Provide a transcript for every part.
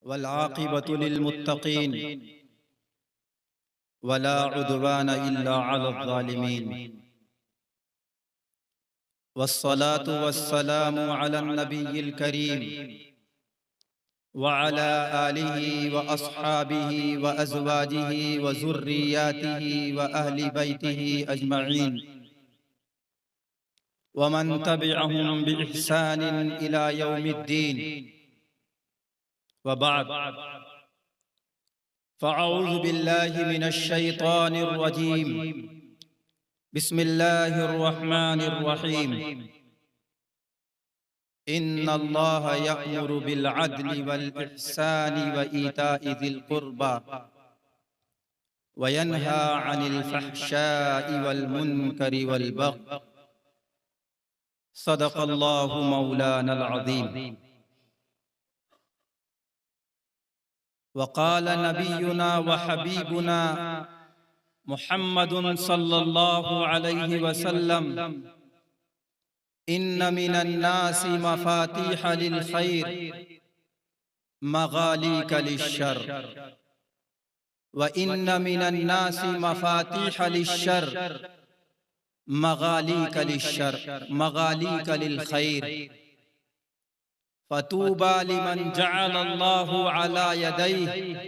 वल्आक़िबतु लिल्मुत्तक़ीन वला उद्वान इल्ला अलज़्ज़ालिमीन वस्सलातु वस्सलामु अलन नबिय्यिल करीम व अला आलिहि व अस्हाबिहि व अज़वाजिहि व ज़ुर्रिय्यातिहि व अहलि बैतिहि अजमईन व मन तबिअहुम बिइहसानिन इला यौमिद्दीन व बाद फ़अऊज़ु बिल्लाहि मिनश शैतानिर रजीम बिस्मिल्लाहिर रहमानिर रहीम इन्नल्लाह यअमुरु बिल अदलि वल इहसानि व ईताइ ज़िल क़ुर्बा व यन्हा अनिल फ़हशाइ वल मुनकरि वल बग़य सदक़ल्लाहु मौलानल अज़ीम। वक़ाल नबियुना व हबीबुना मुहम्मदुन सल्लल्लाहु अलैहि वसल्लम इन्न मिनन नासि मफ़ातीह लिल खैर मग़ालीक लिश्शर व इन्न मिनन नासि मफ़ातीह लिश्शर मग़ालीक लिश्शर मग़ालीक लिल खैर फ़तूबा लिमन जअलल्लाहु अला यदैहि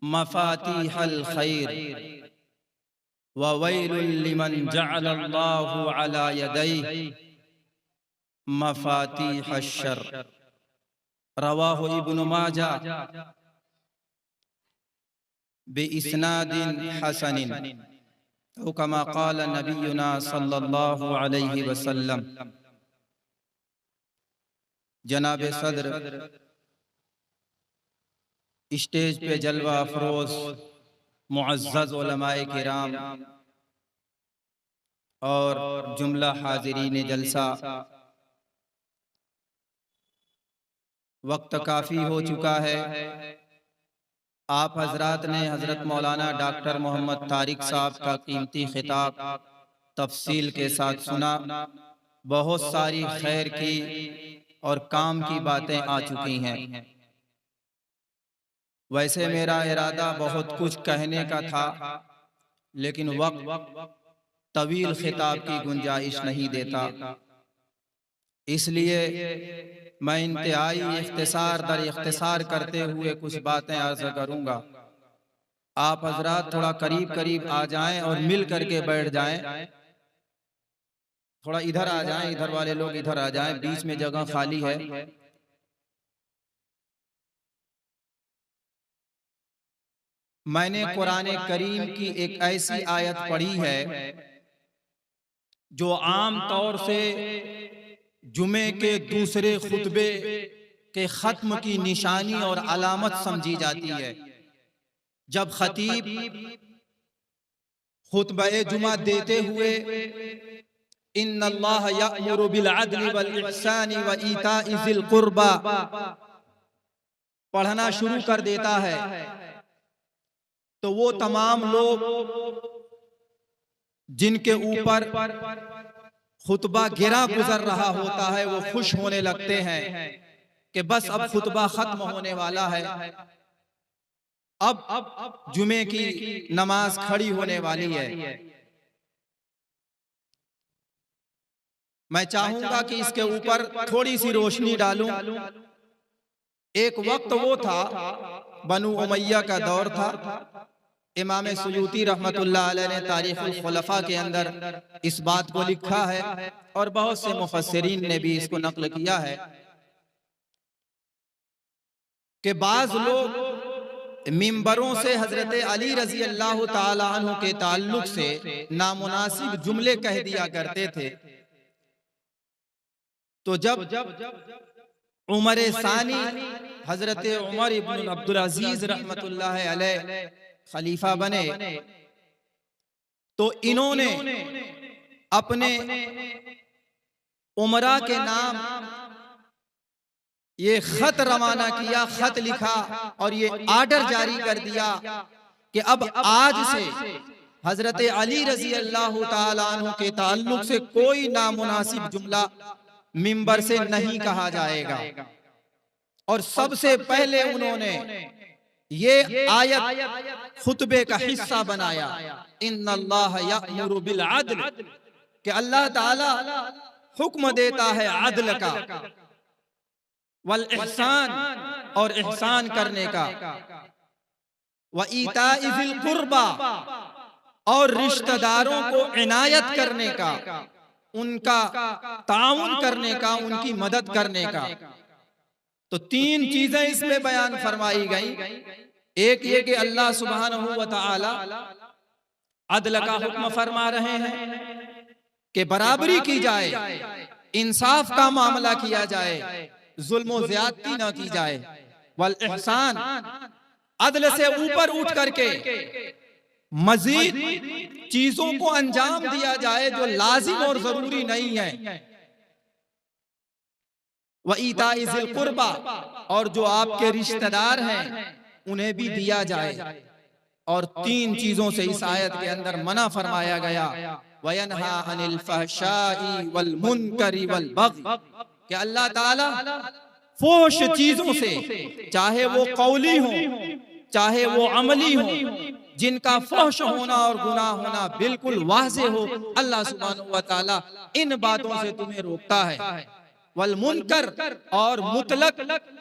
मफ़ातीहल खैर व वैलुल लिमन जअलल्लाहु अला यदैहि मफ़ातीहश शर। रवाहु इब्नु माजा बिइस्नादिन हसनिन औ कमा क़ाल नबियुना सल्लल्लाहु अलैहि वसल्लम। जनाब सदर, स्टेज पे जलवा अफरोज मुअज़्ज़ज़ उलमाए किराम और जुमला हाज़िरीन जलसा, वक्त काफ़ी हो चुका है। आप हजरात ने हजरत मौलाना डॉक्टर मोहम्मद तारिक साहब का कीमती खिताब तफसील के साथ सुना। बहुत सारी खैर की और काम की बातें आ चुकी हैं। वैसे मेरा इरादा बहुत कुछ कहने का था, लेकिन वक्त तवील खिताब की गुंजाइश नहीं देता, इसलिए मैं इंतहाई इख्तिसार दर इख्तिसार करते हुए कुछ बातें अर्ज करूंगा। आप हजरात थोड़ा करीब करीब आ जाएं और मिल करके बैठ जाएं। थोड़ा इधर आ जाएं, इधर वाले लोग इधर आ जाएं, बीच में जगह खाली है। मैंने कुरान करीम की एक ऐसी आयत पढ़ी है जो आम तौर से जुमे के दूसरे खुतबे के खत्म की निशानी और अलामत समझी जाती है। जब खतीब खुतबे जुमा देते हुए इन्नल्लाह यअमुरु बिल अदलि वल इहसानि व ईताइ ज़िल क़ुर्बा पढ़ना शुरू कर देता है, तो वो तमाम लोग जिनके ऊपर खुतबा गिरा गुजर रहा होता है वो खुश होने लगते हैं कि बस अब खुतबा खत्म होने वाला है, अब जुमे की नमाज खड़ी होने वाली है। मैं चाहूंगा कि इसके ऊपर थोड़ी सी रोशनी डालूं। एक वक्त वो था, बनु उमैया का दौर था। इमाम सुयूती रहमतुल्लाह अलैह ने तारीख़ुल खुलफ़ा के अंदर इस बात को लिखा है और बहुत से मुफस्सिरीन ने भी इसको नक़ल किया है कि बाज़ लोग मिंबरों से हजरत अली रज़ी अल्लाह ताला अन्हु के ताल्लुक से नामुनासिब जुमले कह दिया करते थे। तो जब उमर सानी हजरत उमर इब्न अब्दुल अजीज रहमतुल्लाह अलैह खलीफा बने, तो इन्होंने अपने उमरा के नाम ये खत रवाना किया, खत लिखा और ये आर्डर जारी कर दिया कि अब आज से हजरत अली रजी अल्लाह ताला अन्हु के ताल्लुक से कोई नामुनासिब जुमला मिंबर से नहीं कहा जाएगा। और सबसे पहले उन्होंने ये आयत खुतबे का हिस्सा बनाया, इन्नल्लाह यअमुरु बिल अद्ल, कि अल्लाह ताला हुक्म देता है अदल का, वल इहसान, और इहसान करने का, व ईताई ज़िल कुर्बा, और रिश्तेदारों को इनायत करने का, उनका ताउन करने का, उनकी मदद करने का। तो तीन चीजें इसमें बयान फरमाई गई। एक ये कि अल्लाह सुब्हानहू व तआला अदल का हुक्म फरमा रहे हैं कि बराबरी की जाए, इंसाफ का मामला किया जाए, जुल्म व ज्यादती न की जाए। वल इहसान, अदल से ऊपर उठ करके मजीद चीजों को अंजाम दिया जाए जो लाजिम और जरूरी नहीं है। व ईताई ज़िल कुर्बा, और जो आपके रिश्तेदार हैं उन्हें भी दिया जाए। और तीन चीजों से इस आयत के अंदर मना फरमाया गया, वयनहा अनिल फहशाई वल मुनकरी वल बग़ी, कि अल्लाह ताला फोश चीजों से, चाहे वो कौली हो चाहे वो अमली हो, जिनका फोश होना और गुनाह होना बिल्कुल वाज़ेह हो, अल्लाह सुब्हानहू व तआला इन बातों से तुम्हें रोकता है। वल मुनकर, और मुतलक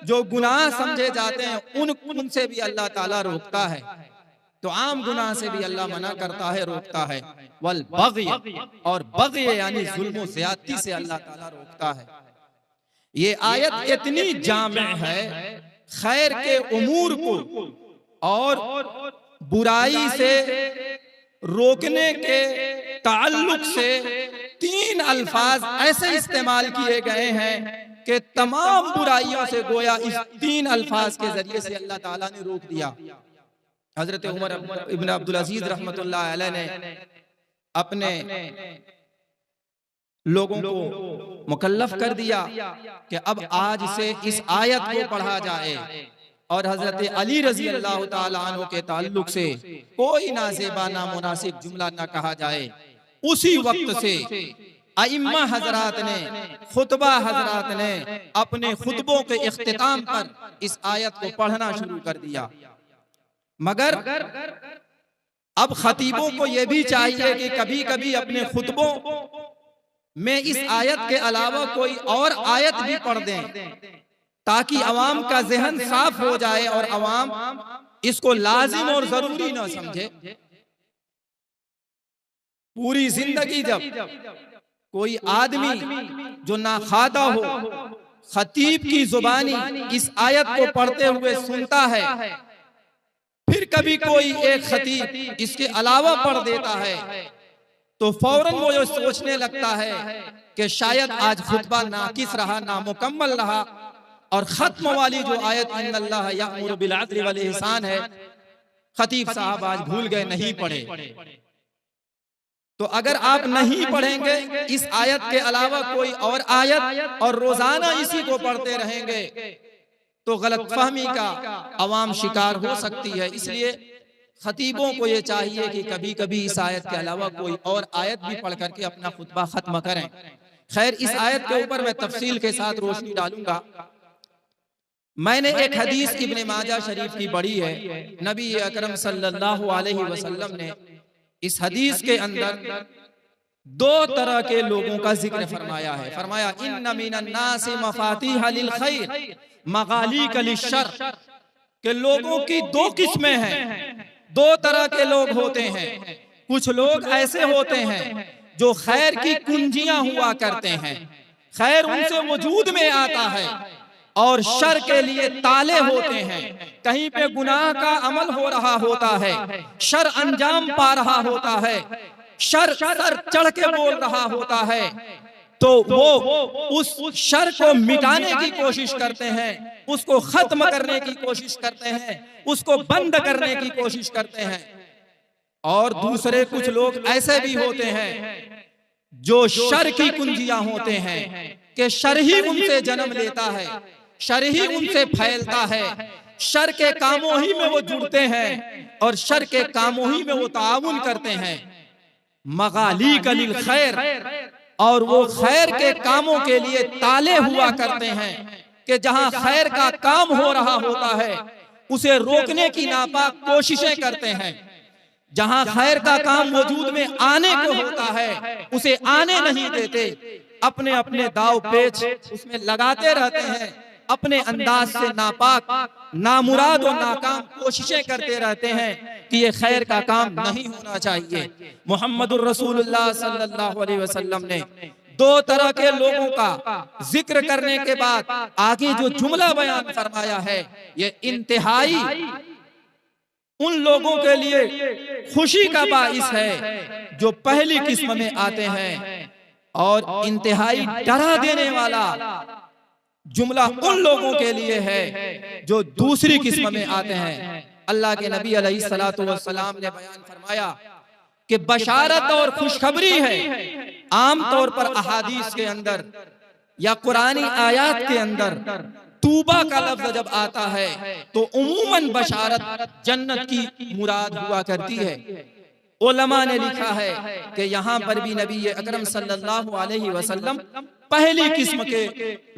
जो गुनाह समझे जाते हैं उनसे भी अल्लाह ताला रोकता है। तो आम गुनाह से भी अल्लाह मना करता है, रोकता है। वल बग़ी, और बग़ी यानी जुल्म व ज़्यादती से अल्लाह ताला रोकता है। ये आयत इतनी जामे है, खैर के उमूर को और बुराई से रोकने के ताल्लुक से तीन अल्फाज ऐसे इस्तेमाल किए गए हैं कि तमाम बुराइयों से गोया इस तीन अल्फाज के जरिए से अल्लाह ताला ने रोक दिया। हजरत उमर इब्न अब्दुल अजीज रहमतुल्लाह अलैह ने अपने लोगों को मुकल्लफ कर दिया कि अब आज से इस आयत को पढ़ा जाए, और हजरत अली रजी अल्लाह ताला अन्हु के ताल्लुक से कोई नाज़ेबा नामुनासिब जुमला ना कहा जाए। उसी वक्त से अइम्मा हजरात ने, खुतबा हजरात ने अपने खुतबों के इख्तिताम पर इस आयत को पढ़ना शुरू कर दिया। मगर अब खतीबों को यह भी चाहिए कि कभी कभी अपने खुतबों में इस आयत के अलावा कोई और आयत भी पढ़ दें, ताकि अवाम का ज़हन साफ हो जाए और अवाम इसको लाजिम और जरूरी ना समझे। पूरी जिंदगी जब कोई आदमी जो नाखादा हो खतीब की जुबानी इस आयत को पढ़ते हुए सुनता है, फिर कभी कोई एक खतीब इसके अलावा पढ़ देता है, तो फौरन वो ये सोचने लगता है कि शायद आज खुतबा नाकिस रहा, नामुकम्मल रहा, और खत्म वाली जो आयत इन्नल्लाह यअमुरु बिल अद्ल वल इहसान है, खतीब साहब आज भूल गए, नहीं पढ़े। तो अगर आप नहीं पढ़ेंगे इस आयत के अलावा कोई और आयत और रोजाना इसी को पढ़ते रहेंगे, तो गलतफहमी का अवाम शिकार हो सकती है। इसलिए खतीबों को ये चाहिए कि कभी कभी इस आयत के अलावा कोई और आयत भी पढ़ करके अपना खुतबा खत्म करें। खैर, इस आयत के ऊपर मैं तफसील के साथ रोशनी डालूंगा। मैंने एक हदीस इब्ने माजा शरीफ की पढ़ी है। नबी अकरम सल्लल्लाहु अलैहि वसल्लम ने इस हदीस के अंदर दो तरह के लोगों का जिक्र फरमाया है। फरमाया इन्ना मिनन नासि मफातिह लिल खैर मगालिक लिश्शर, के लोगों की दो किस्में हैं, दो तरह के लोग होते हैं। कुछ लोग ऐसे होते हैं जो खैर की कुंजियां हुआ करते हैं, खैर उनसे वजूद में आता है, और शर के लिए ताले होते हैं। कहीं पे गुनाह का अमल हो रहा होता है, शर अंजाम पा रहा होता है, शर सर चढ़ के बोल रहा होता है, तो वो उस शर को मिटाने की कोशिश करते हैं, उसको खत्म करने की कोशिश करते हैं, उसको बंद करने की कोशिश करते हैं। और दूसरे कुछ लोग ऐसे भी होते हैं जो शर की कुंजियां होते हैं, कि शर ही उनसे जन्म लेता है, शर ही उनसे फैलता है, शर के कामों ही में वो जुड़ते हैं और शर के कामों ही में वो ताउन करते हैं। मगालिक लिल खैर, और वो खैर के कामों के लिए ताले हुआ करते हैं। कि जहां खैर का काम हो रहा होता है उसे रोकने की नापाक कोशिशें करते हैं, जहां खैर का काम वजूद में आने को होता है उसे आने नहीं देते, अपने अपने दाव पेच उसमें लगाते रहते हैं, अपने अंदाज से नापाक नामुराद और नाकाम कोशिशें करते रहते हैं कि ये खैर का काम नहीं होना चाहिए। मोहम्मदुर रसूलुल्लाह सल्लल्लाहु अलैहि वसल्लम ने दो तरह के लोगों का जिक्र करने के बाद आगे जो जुमला बयान फरमाया है ये इंतहाई उन लोगों के लिए खुशी का बाइस है जो पहली किस्म में आते हैं, और इंतहाई डरा देने वाला जुमला उन लोगों के लिए है जो दूसरी किस्म में आते हैं। अल्लाह के नबी अलैहिस्सलातु वस्सलाम ने बयान फरमाया कि बशारत और खुशखबरी है। आम तौर पर अहादीस के अंदर या कुरानी आयात के अंदर तूबा का लफ्ज जब आता है तो उमूमन बशारत जन्नत की मुराद हुआ करती है। उलमा ने लिखा है कि यहाँ पर भी नबी अकरम सल्लल्लाहु अलैहि वसल्लम पहली किस्म के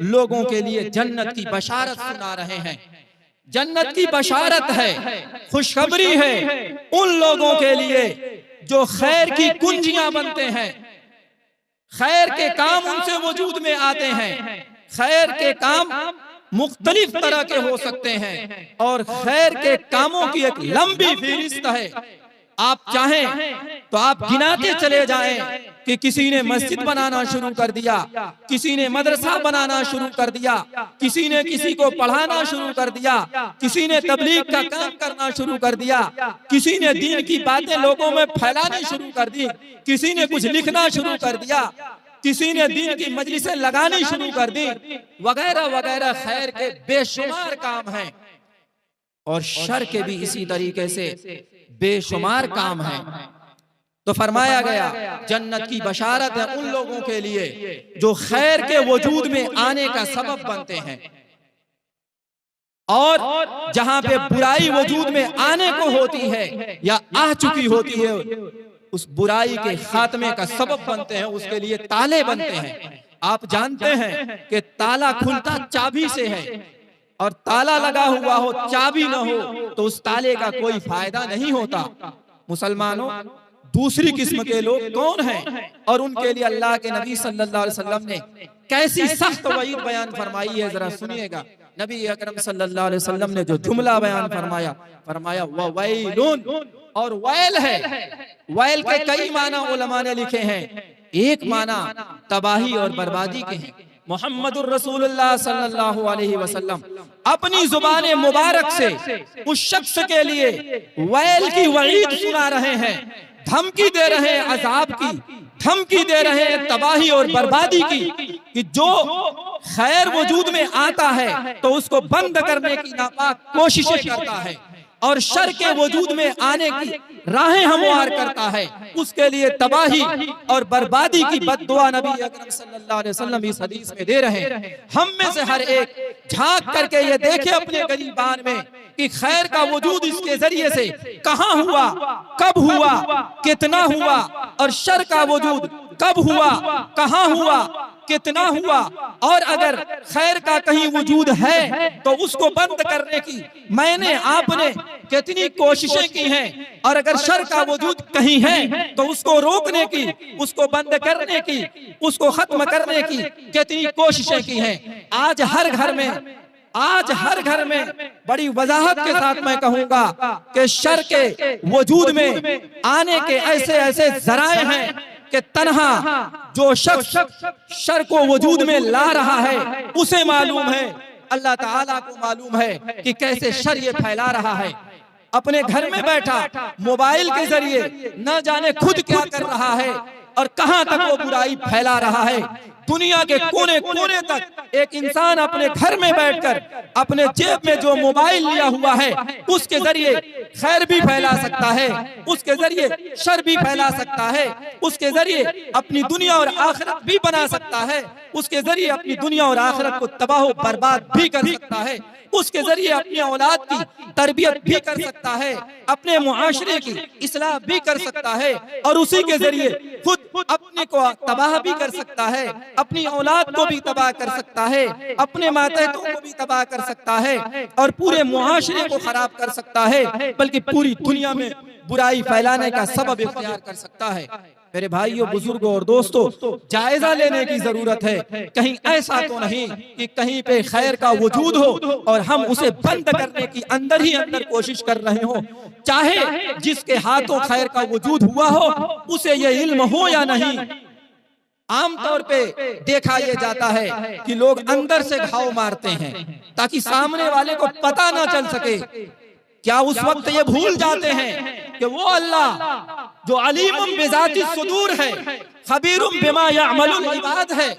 लोगों के लिए जन्नत की बशारत सुना रहे हैं। जन्नत की बशारत है, खुशखबरी है उन लोगों के लिए जो खैर की कुंजियां बनते हैं, खैर के काम उनसे वजूद में आते हैं। खैर के काम मुख्तलिफ तरह के हो सकते हैं और खैर के कामों की एक लंबी फहरिस्त है। आप चाहें तो आप गिनाते चले जाएं कि किसी ने मस्जिद बनाना शुरू कर दिया, किसी ने मदरसा बनाना शुरू कर दिया, किसी ने किसी को पढ़ाना शुरू कर दिया, किसी ने तबलीग का काम करना शुरू कर दिया, किसी ने दीन की बातें लोगों में फैलानी शुरू कर दी, किसी ने कुछ लिखना शुरू कर दिया, किसी ने दीन की मजलिसें लगानी शुरू कर दी, वगैरह वगैरह खैर के बेशुमार काम हैं। और शर के भी इसी तरीके से बेशुमार काम हैं। तो फरमाया गया जन्नत की बशारत है उन लोगों के लिए जो खैर के वजूद में आने का सबब बनते हैं, और जहां पे बुराई वजूद में आने को होती है या आ चुकी होती है उस बुराई के खात्मे का सबब बनते हैं, उसके लिए ताले बनते हैं। आप जानते हैं कि ताला खुलता चाबी से है, और ताला लगा हुआ हो चाबी न हो तो उस ताले का कोई फायदा नहीं होता। मुसलमानों, दूसरी किस्म के लोग कौन हैं और उनके लिए अल्लाह के नबी सल्लल्लाहु अलैहि वसल्लम ने कैसी सख्त वईद बयान फरमाई है, जरा सुनिएगा। नबी अकरम सल्लल्लाहु अलैहि वसल्लम ने जो जुमला बयान फरमाया वह वैलुन, और वैल है। वैल के कई माना उलमा ने लिखे हैं, एक माना तबाही और बर्बादी के हैं। मोहम्मदुर रसूलुल्लाह सल्लल्लाहु अलैहि वसल्लम अपनी जुबान मुबारक से उस शख्स के लिए वैल की वईद सुना रहे हैं, धमकी दे रहे हैं अजाब की, धमकी दे रहे हैं तबाही और बर्बादी की, कि जो खैर वजूद में आता है तो उसको बंद करने की नापाक कोशिशें करता है और शर के वजूद में आने की राहें हमवार करता है, उसके लिए तबाही और बर्बादी की बद्दुआ नबी अकरम सल्लल्लाहु अलैहि वसल्लम इस हदीस में दे रहे हैं। हम में से हर एक झांक करके ये देखे अपने गरीबान में कि खैर का वजूद इसके जरिए से कहाँ हुआ, कब हुआ, कितना हुआ, और शर का वजूद कब हुआ, कहाँ हुआ, कितना हुआ, और अगर खैर का कहीं वजूद है तो उसको बंद करने की मैंने आपने कितनी कोशिशें की हैं, और अगर शर का वजूद कहीं है तो उसको रोकने की, उसको बंद करने की, उसको खत्म करने की कितनी कोशिशें की हैं। आज हर घर में बड़ी वजाहत के साथ मैं कहूंगा कि शर के वजूद में आने के ऐसे ऐसे जराए हैं कि तन्हा जो शख्स शर को वजूद में ला रहा है उसे मालूम है, अल्लाह ताला को मालूम है कि कैसे शर ये फैला रहा है। अपने घर में बैठा मोबाइल के जरिए न जाने खुद क्या कर रहा है और कहां तक वो बुराई फैला रहा है। दुनिया के कोने कोने तक एक इंसान अपने घर में बैठकर अपने जेब में जो मोबाइल लिया हुआ है उसके जरिए खैर भी फैला सकता है, उसके जरिए शर भी फैला सकता है, उसके जरिए अपनी दुनिया और आखिरत भी बना सकता है, उसके जरिए अपनी दुनिया और आखिरत को तबाह बर्बाद भी कर सकता है, उसके जरिए अपनी औलाद की तरबियत भी कर सकता है, अपने मुआशरे की इस्लाह भी कर सकता है, और उसी के जरिए खुद अपने को तबाह भी कर सकता है, अपनी औलाद को भी तबाह कर सकता है, अपने मातहतों को भी तबाह कर सकता है और पूरे मुआशरे को खराब कर सकता है, बल्कि पूरी दुनिया में बुराई फैलाने का सबब इख्तियार कर सकता है। मेरे भाइयों, बुजुर्गों और दोस्तों, जायजा लेने की जरूरत है। कहीं ऐसा तो नहीं कि कहीं पे खैर का वजूद हो और हम उसे बंद करने की अंदर ही अंदर कोशिश कर रहे हो। चाहे जिसके हाथों खैर का वजूद हुआ हो उसे ये इल्म हो या नहीं, आमतौर पे देखा यह जाता है कि लोग अंदर से घाव मारते हैं ताकि सामने वाले को पता ना चल सके। क्या उस वक्त ये भूल जाते हैं कि वो अल्लाह जो अलीमुम बिज़ाति सुदूर है, खबीरुम बिमा यअमलुल इबाद है,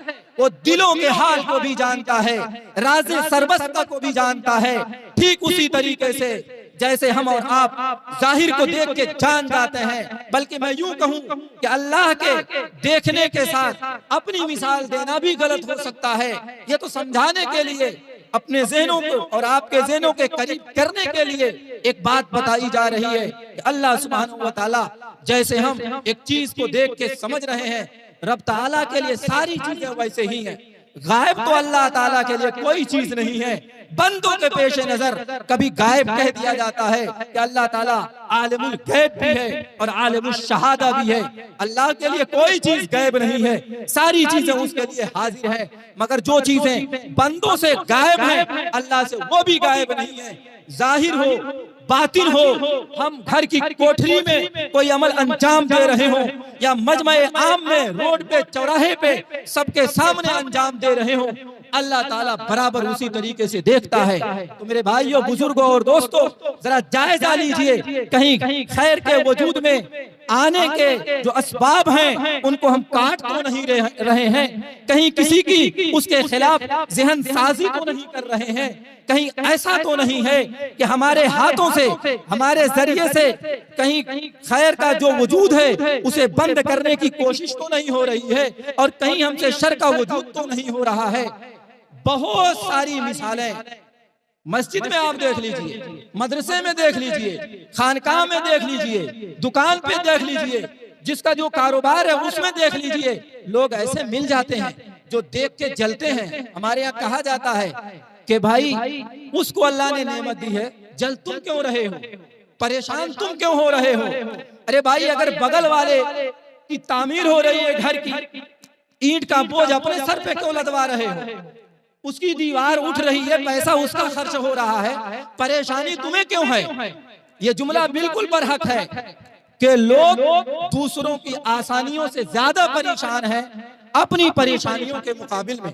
वो दिलों के हाल को भी जानता है, राज़े सरबस्ता को भी जानता है। ठीक उसी तरीके से जैसे हम और आप जाहिर को देख के जान जाते हैं, बल्कि मैं यूं कहूं कि अल्लाह के देखने के साथ अपनी मिसाल देना भी गलत हो सकता है। ये तो समझाने के लिए, अपने ज़हनों को और आपके ज़हनों के करीब करने के लिए एक बात बताई जा रही है कि अल्लाह सुब्हानहू व तआला, जैसे हम एक चीज को देख के समझ रहे हैं, रब ताला के लिए सारी चीजें वैसे ही हैं। गायब तो अल्लाह ताला के लिए कोई चीज नहीं है। बंदों के पेश नजर कभी गायब कह दिया जाता है कि अल्लाह ताला आलिमुल गैब भी है और आलिमुल शहादा भी है। अल्लाह के लिए कोई चीज गायब नहीं है, सारी चीजें उसके लिए हाजिर है। मगर जो चीजें बंदों से गायब है, अल्लाह से वो भी गायब नहीं है। जाहिर हो बातिन हो, हम घर की कोठरी में कोई अमल अंजाम दे रहे हो या मजमे आम में, रोड पे, चौराहे पे सबके सामने अंजाम दे रहे हो, अल्लाह ताला बराबर उसी तरीके से देखता है। तो मेरे भाइयों, बुजुर्गों और दोस्तों, जरा जायजा लीजिए, कहीं खैर के वजूद में आने के जो असबाब हैं उनको हम काट तो नहीं रहे हैं, कहीं किसी की उसके खिलाफ ज़हन साजी तो नहीं कर रहे हैं, कहीं ऐसा तो नहीं है कि हमारे हाथों से, हमारे जरिए से कहीं खैर का जो वजूद है उसे बंद करने की कोशिश तो नहीं हो रही है, और कहीं हमसे शर का वजूद तो नहीं हो रहा है। बहुत सारी मिसालें मस्जिद में आप देख लीजिए, मदरसे में देख लीजिए, खानकाह में देख लीजिए, दुकान पे देख लीजिए, जिसका जो कारोबार है उसमें देख लीजिए, लोग ऐसे मिल जाते हैं जो देख के जलते हैं। हमारे यहाँ कहा जाता है कि भाई उसको अल्लाह ने नेमत दी है, जल तुम क्यों रहे हो, परेशान तुम क्यों हो रहे हो। अरे भाई, अगर बगल वाले की तामीर हो रही है घर की, ईंट का बोझ अपने सर पे क्यों लदवा रहे हो, उसकी दीवार उठ रही है, पैसा उसका खर्च हो रहा है, परेशानी तुम्हें क्यों है। ये जुमला बिल्कुल बरहक है कि लोग दूसरों की आसानियों से ज्यादा परेशान हैं अपनी परेशानियों के मुकाबिल में।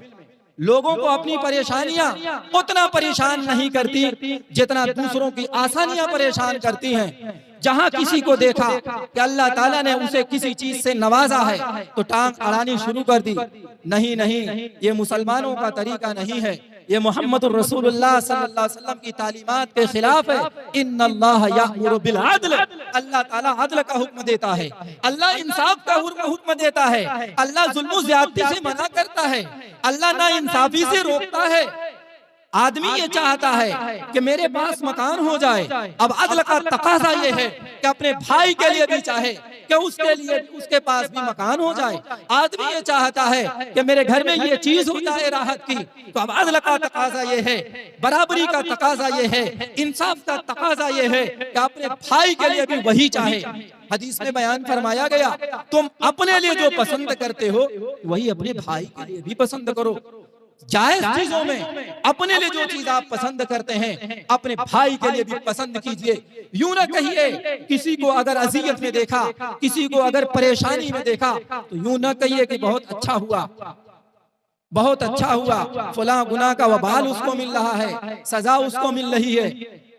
लोगों को अपनी परेशानियां उतना परेशान नहीं करती जितना दूसरों की आसानियां परेशान करती हैं। जहां किसी को देखा कि अल्लाह ताला ने उसे किसी चीज से नवाजा है तो टांग अड़ानी शुरू कर दी। नहीं नहीं, ये मुसलमानों का तरीका नहीं है, ये मोहम्मदुर रसूलुल्लाह सल्लल्लाहु अलैहि वसल्लम की तालीमात के खिलाफ है। इन्नल्लाह यामुरु बिल अद्ल, अल्लाह ताला अदल का हुक्म देता है, अल्लाह इंसाफ का हुक्म देता है, अल्लाह जुल्म ज़्यादती से मना करता है, अल्लाह ना इंसाफी से रोकता है। आदमी ये चाहता है कि मेरे पास मकान हो जाए, अब अदल का तकाजा ये है कि अपने भाई के लिए भी चाहे कि उसके लिए उसके पास भी मकान हो जाए। आदमी ये चाहता है कि मेरे घर में ये चीज हो जाए राहत की, तो अब अदल का तकाजा ये है, बराबरी का तकाजा ये है, इंसाफ का तकाजा ये है कि अपने भाई के लिए भी वही चाहे। हदीस में बयान फरमाया गया, तुम अपने लिए जो पसंद करते हो वही अपने भाई के लिए भी पसंद करो। जायज चीजों में अपने लिए जो चीज आप पसंद करते हैं अपने भाई के लिए भी पसंद कीजिए। यूं ना कहिए किसी को अगर अजियत में देखा, किसी को अगर परेशानी में देखा, तो यूं ना कहिए कि बहुत अच्छा हुआ, बहुत अच्छा हुआ, फलां गुनाह का वबाल उसको मिल रहा है, सजा उसको मिल रही है।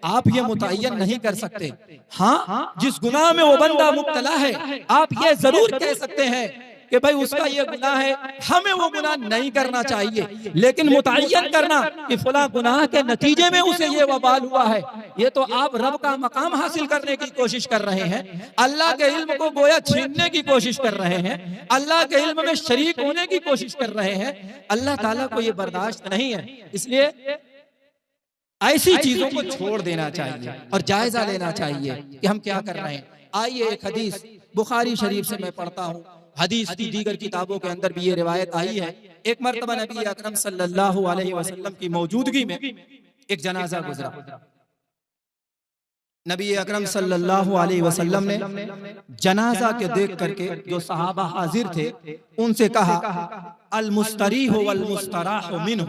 आप ये मुतय्यन नहीं कर सकते। हाँ, जिस गुनाह में वो बंदा मुब्तला है आप ये जरूर कह सकते हैं कि भाई उसका ये गुनाह है, हमें वो गुनाह नहीं करना चाहिए, लेकिन मुतय्यन करना कि फलां गुनाह के नतीजे में उसे ये वबाल हुआ है, ये तो आप रब का मकाम हासिल करने की कोशिश कर रहे हैं, अल्लाह के इल्म को गोया छीनने की कोशिश कर रहे हैं, अल्लाह के इल्म में शरीक होने की कोशिश कर रहे हैं। अल्लाह ताला को ये बर्दाश्त नहीं है। इसलिए ऐसी चीजों को छोड़ देना चाहिए और जायजा लेना चाहिए कि हम क्या कर रहे हैं। आइए, एक हदीस बुखारी शरीफ से मैं पढ़ता हूँ, हदीस की दीगर किताबों के अंदर भी ये रिवायत आई है एक मर्तबा नबी अकरम सल्लल्लाहु अलैहि वसल्लम की मौजूदगी में एक जनाजा गुजरा। नबी अकरम सल्लल्लाहु अलैहि वसल्लम ने जनाजा के देख करके जो सहाबा हाजिर थे उनसे कहा, अल मुस्तरीह वल मुस्तराह मिन्हु।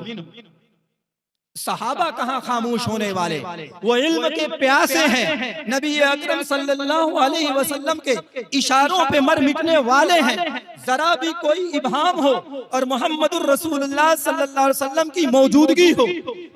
सहाबा कहाँ खामोश होने वाले, वो इल्म के प्यासे हैं। नबी अकरम सल्लल्लाहु अलैहि वसल्लम के इशारों पे मर मिटने वाले हैं। जरा भी कोई इब्हाम हो और मोहम्मदुर रसूलुल्लाह सल्लल्लाहु अलैहि वसल्लम की मौजूदगी हो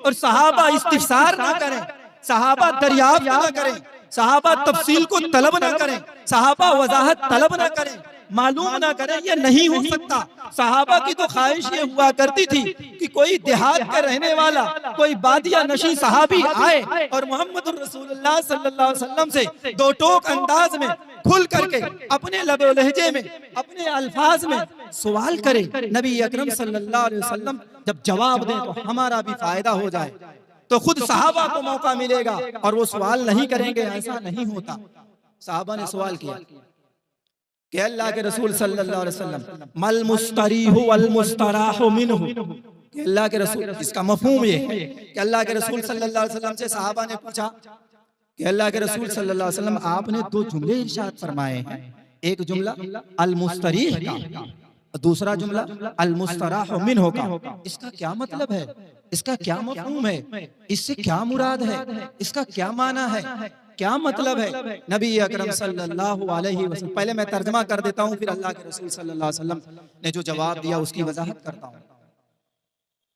और सहाबा इस्तिफसार ना करें, सहाबा दरियाफ्त ना करें, सहाबा तफसील को तलब ना करें, सहाबा वजाहत तलब ना करें, मालूम ना करें, ये नहीं हो सकता। सहाबा की तो ख्वाहिश ये हुआ करती थी कि कोई देहात का रहने वाला, कोई बादिया नशी सहाबी आए और मोहम्मद रसूलुल्लाह सल्लल्लाहु अलैहि वसल्लम से दो टोक अंदाज में खुल करके अपने लबे लहजे में, अपने अल्फाज में सवाल करे। नबी अकरम सल्लल्लाहु अलैहि वसल्लम जब जवाब दें तो हमारा भी फायदा हो जाए, तो खुद सहाबा को मौका मिलेगा और वो सवाल नहीं करेंगे, ऐसा नहीं होता। सहाबा ने सवाल किया कि अल्लाह के रसूल सल्लल्लाहु अलैहि वसल्लम, मल मुस्तरीहु वल मुस्तराहु मिन्हु। अल्लाह के रसूल, इसका मफहूम ये है कि अल्लाह के रसूल सल्लल्लाहु अलैहि वसल्लम से सहाबा ने पूछा कि अल्लाह के रसूल सल्लल्लाहु अलैहि वसल्लम, आपने दो जुमले इरशाद फरमाए हैं, एक जुमला अल मुस्तरीह का, दूसरा जुमला अल मुस्तराह मिन्हु का। इसका क्या मतलब है, इसका क्या मफहूम है, इससे क्या मुराद है, इसका क्या माना है, क्या मतलब है। नबी अकरम सल्लल्लाहु अलैहि वसल्लम, पहले मैं तर्जमा कर देता हूँ, फिर अल्लाह के रसूल सल्लल्लाहु अलैहि वसल्लम ने जो जवाब दिया उसकी वजाहत करता हूँ।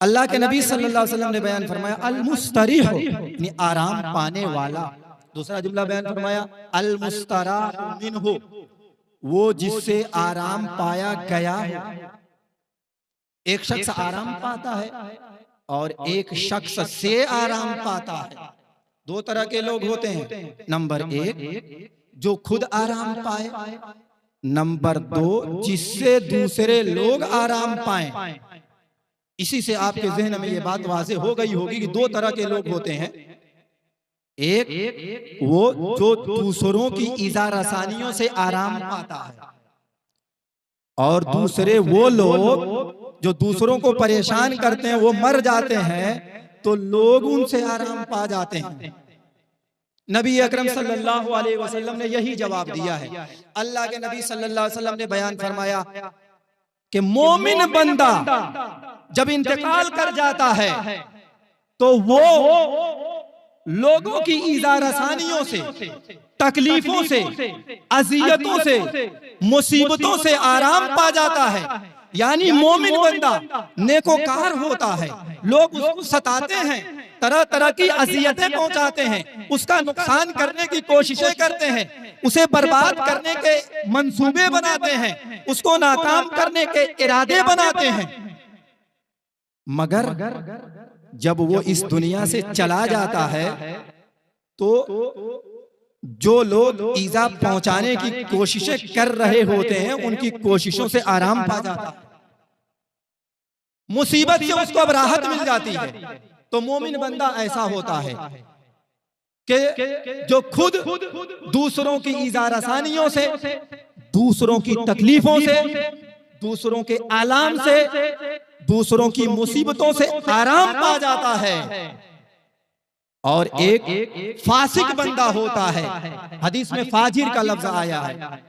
अल्लाह के नबी सल्लल्लाहु अलैहि वसल्लम ने बयान फरमाया, अल मुस्तरीह यानी आराम पाने वाला। दूसरा जुमला बयान फरमाया, अल मुस्तराह मिन्हु, वो जिससे आराम पाया गया है। एक शख्स आराम पाता है और एक शख्स से आराम पाता है। दो तरह के लोग होते हैं, नंबर एक जो खुद आराम पाए, नंबर दो जिससे दूसरे लोग आराम पाएं। इसी से आपके ज़हन में ये बात वाज़ेह हो गई होगी कि दो तरह के लोग होते हैं। एक वो जो दूसरों की ईज़ा रसानियों से आराम पाता है, और दूसरे वो लोग जो दूसरों को परेशान करते हैं, वो मर जाते हैं तो लोग उनसे आराम पा जाते हैं। नबी अकरम सल्लल्लाहु अलैहि वसल्लम ने यही जवाब दिया है। अल्लाह के नबी सल्लल्लाहु अलैहि वसल्लम ने बयान फरमाया कि मोमिन बंदा जब इंतकाल कर जाता है तो वो लोगों की ईज़ा रसानियों से, तकलीफों से, अज़ियतों से, मुसीबतों से आराम पा जाता है। यानी मोमिन बंदा नेकोकार होता है, लोग उसको सताते हैं, तरह तरह की अज़ियतें पहुंचाते हैं, उसका नुकसान करने की कोशिशें करते हैं, उसे बर्बाद करने के मंसूबे बनाते हैं, उसको नाकाम करने के इरादे बनाते हैं, मगर जब वो इस दुनिया से चला जाता है तो जो लोग ईज़ा पहुंचाने की कोशिशें कर रहे होते हैं उनकी कोशिशों से आराम पा जाता है, मुसीबत से उसको अब राहत मिल जाती है। तो मोमिन बंदा ऐसा होता है कि जो खुद दूसरों की ईज़ा रसानियों से, दूसरों की तकलीफों से, दूसरों के आलाम से, दूसरों की मुसीबतों से आराम पा जाता है। और एक फासिक बंदा होता है, हदीस में फाजिर का लफ्ज आया है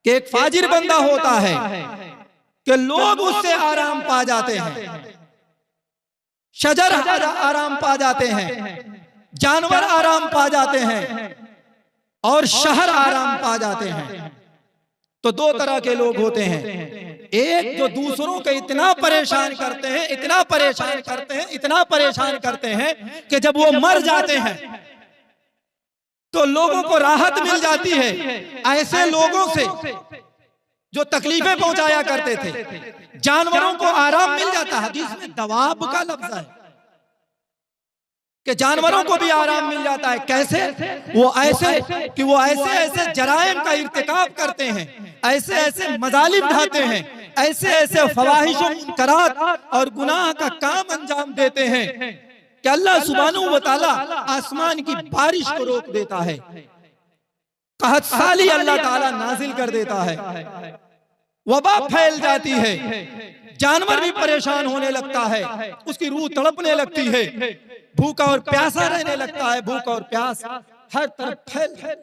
कि एक फाजिर बंदा होता है कि लोग उससे आराम पा जाते हैं, शजर आराम पा जाते हैं, जानवर आराम पा जाते हैं और शहर आराम पा जाते हैं। तो दो तरह के लोग होते हैं, एक जो दूसरों को इतना परेशान करते हैं, इतना परेशान करते हैं, इतना परेशान करते हैं कि जब वो मर जाते हैं तो लोगों को राहत मिल जाती है। ऐसे लोगों से जो तकलीफें पहुंचाया करते थे, जानवरों को आराम मिल जाता है। हदीस में दवाब का लफ्ज है कि जानवरों को भी आराम मिल जाता है। कैसे? वो ऐसे कि वो ऐसे ऐसे जराइम का इर्तिकाब करते हैं, ऐसे ऐसे मजालिम ढाते हैं, ऐसे ऐसे फवाहिश और मुनकरात और गुनाह का काम अंजाम देते हैं कि अल्लाह सुब्हानहू व तआला आसमान की बारिश को रोक देता है, कहत साली अल्लाह ताला नाजिल कर देता है। वबा फैल जाती है, जानवर भी परेशान होने लगता है, उसकी रूह तड़पने लगती है, भूखा और प्यासा रहने लगता है, भूख और प्यास हर तरफ फैल।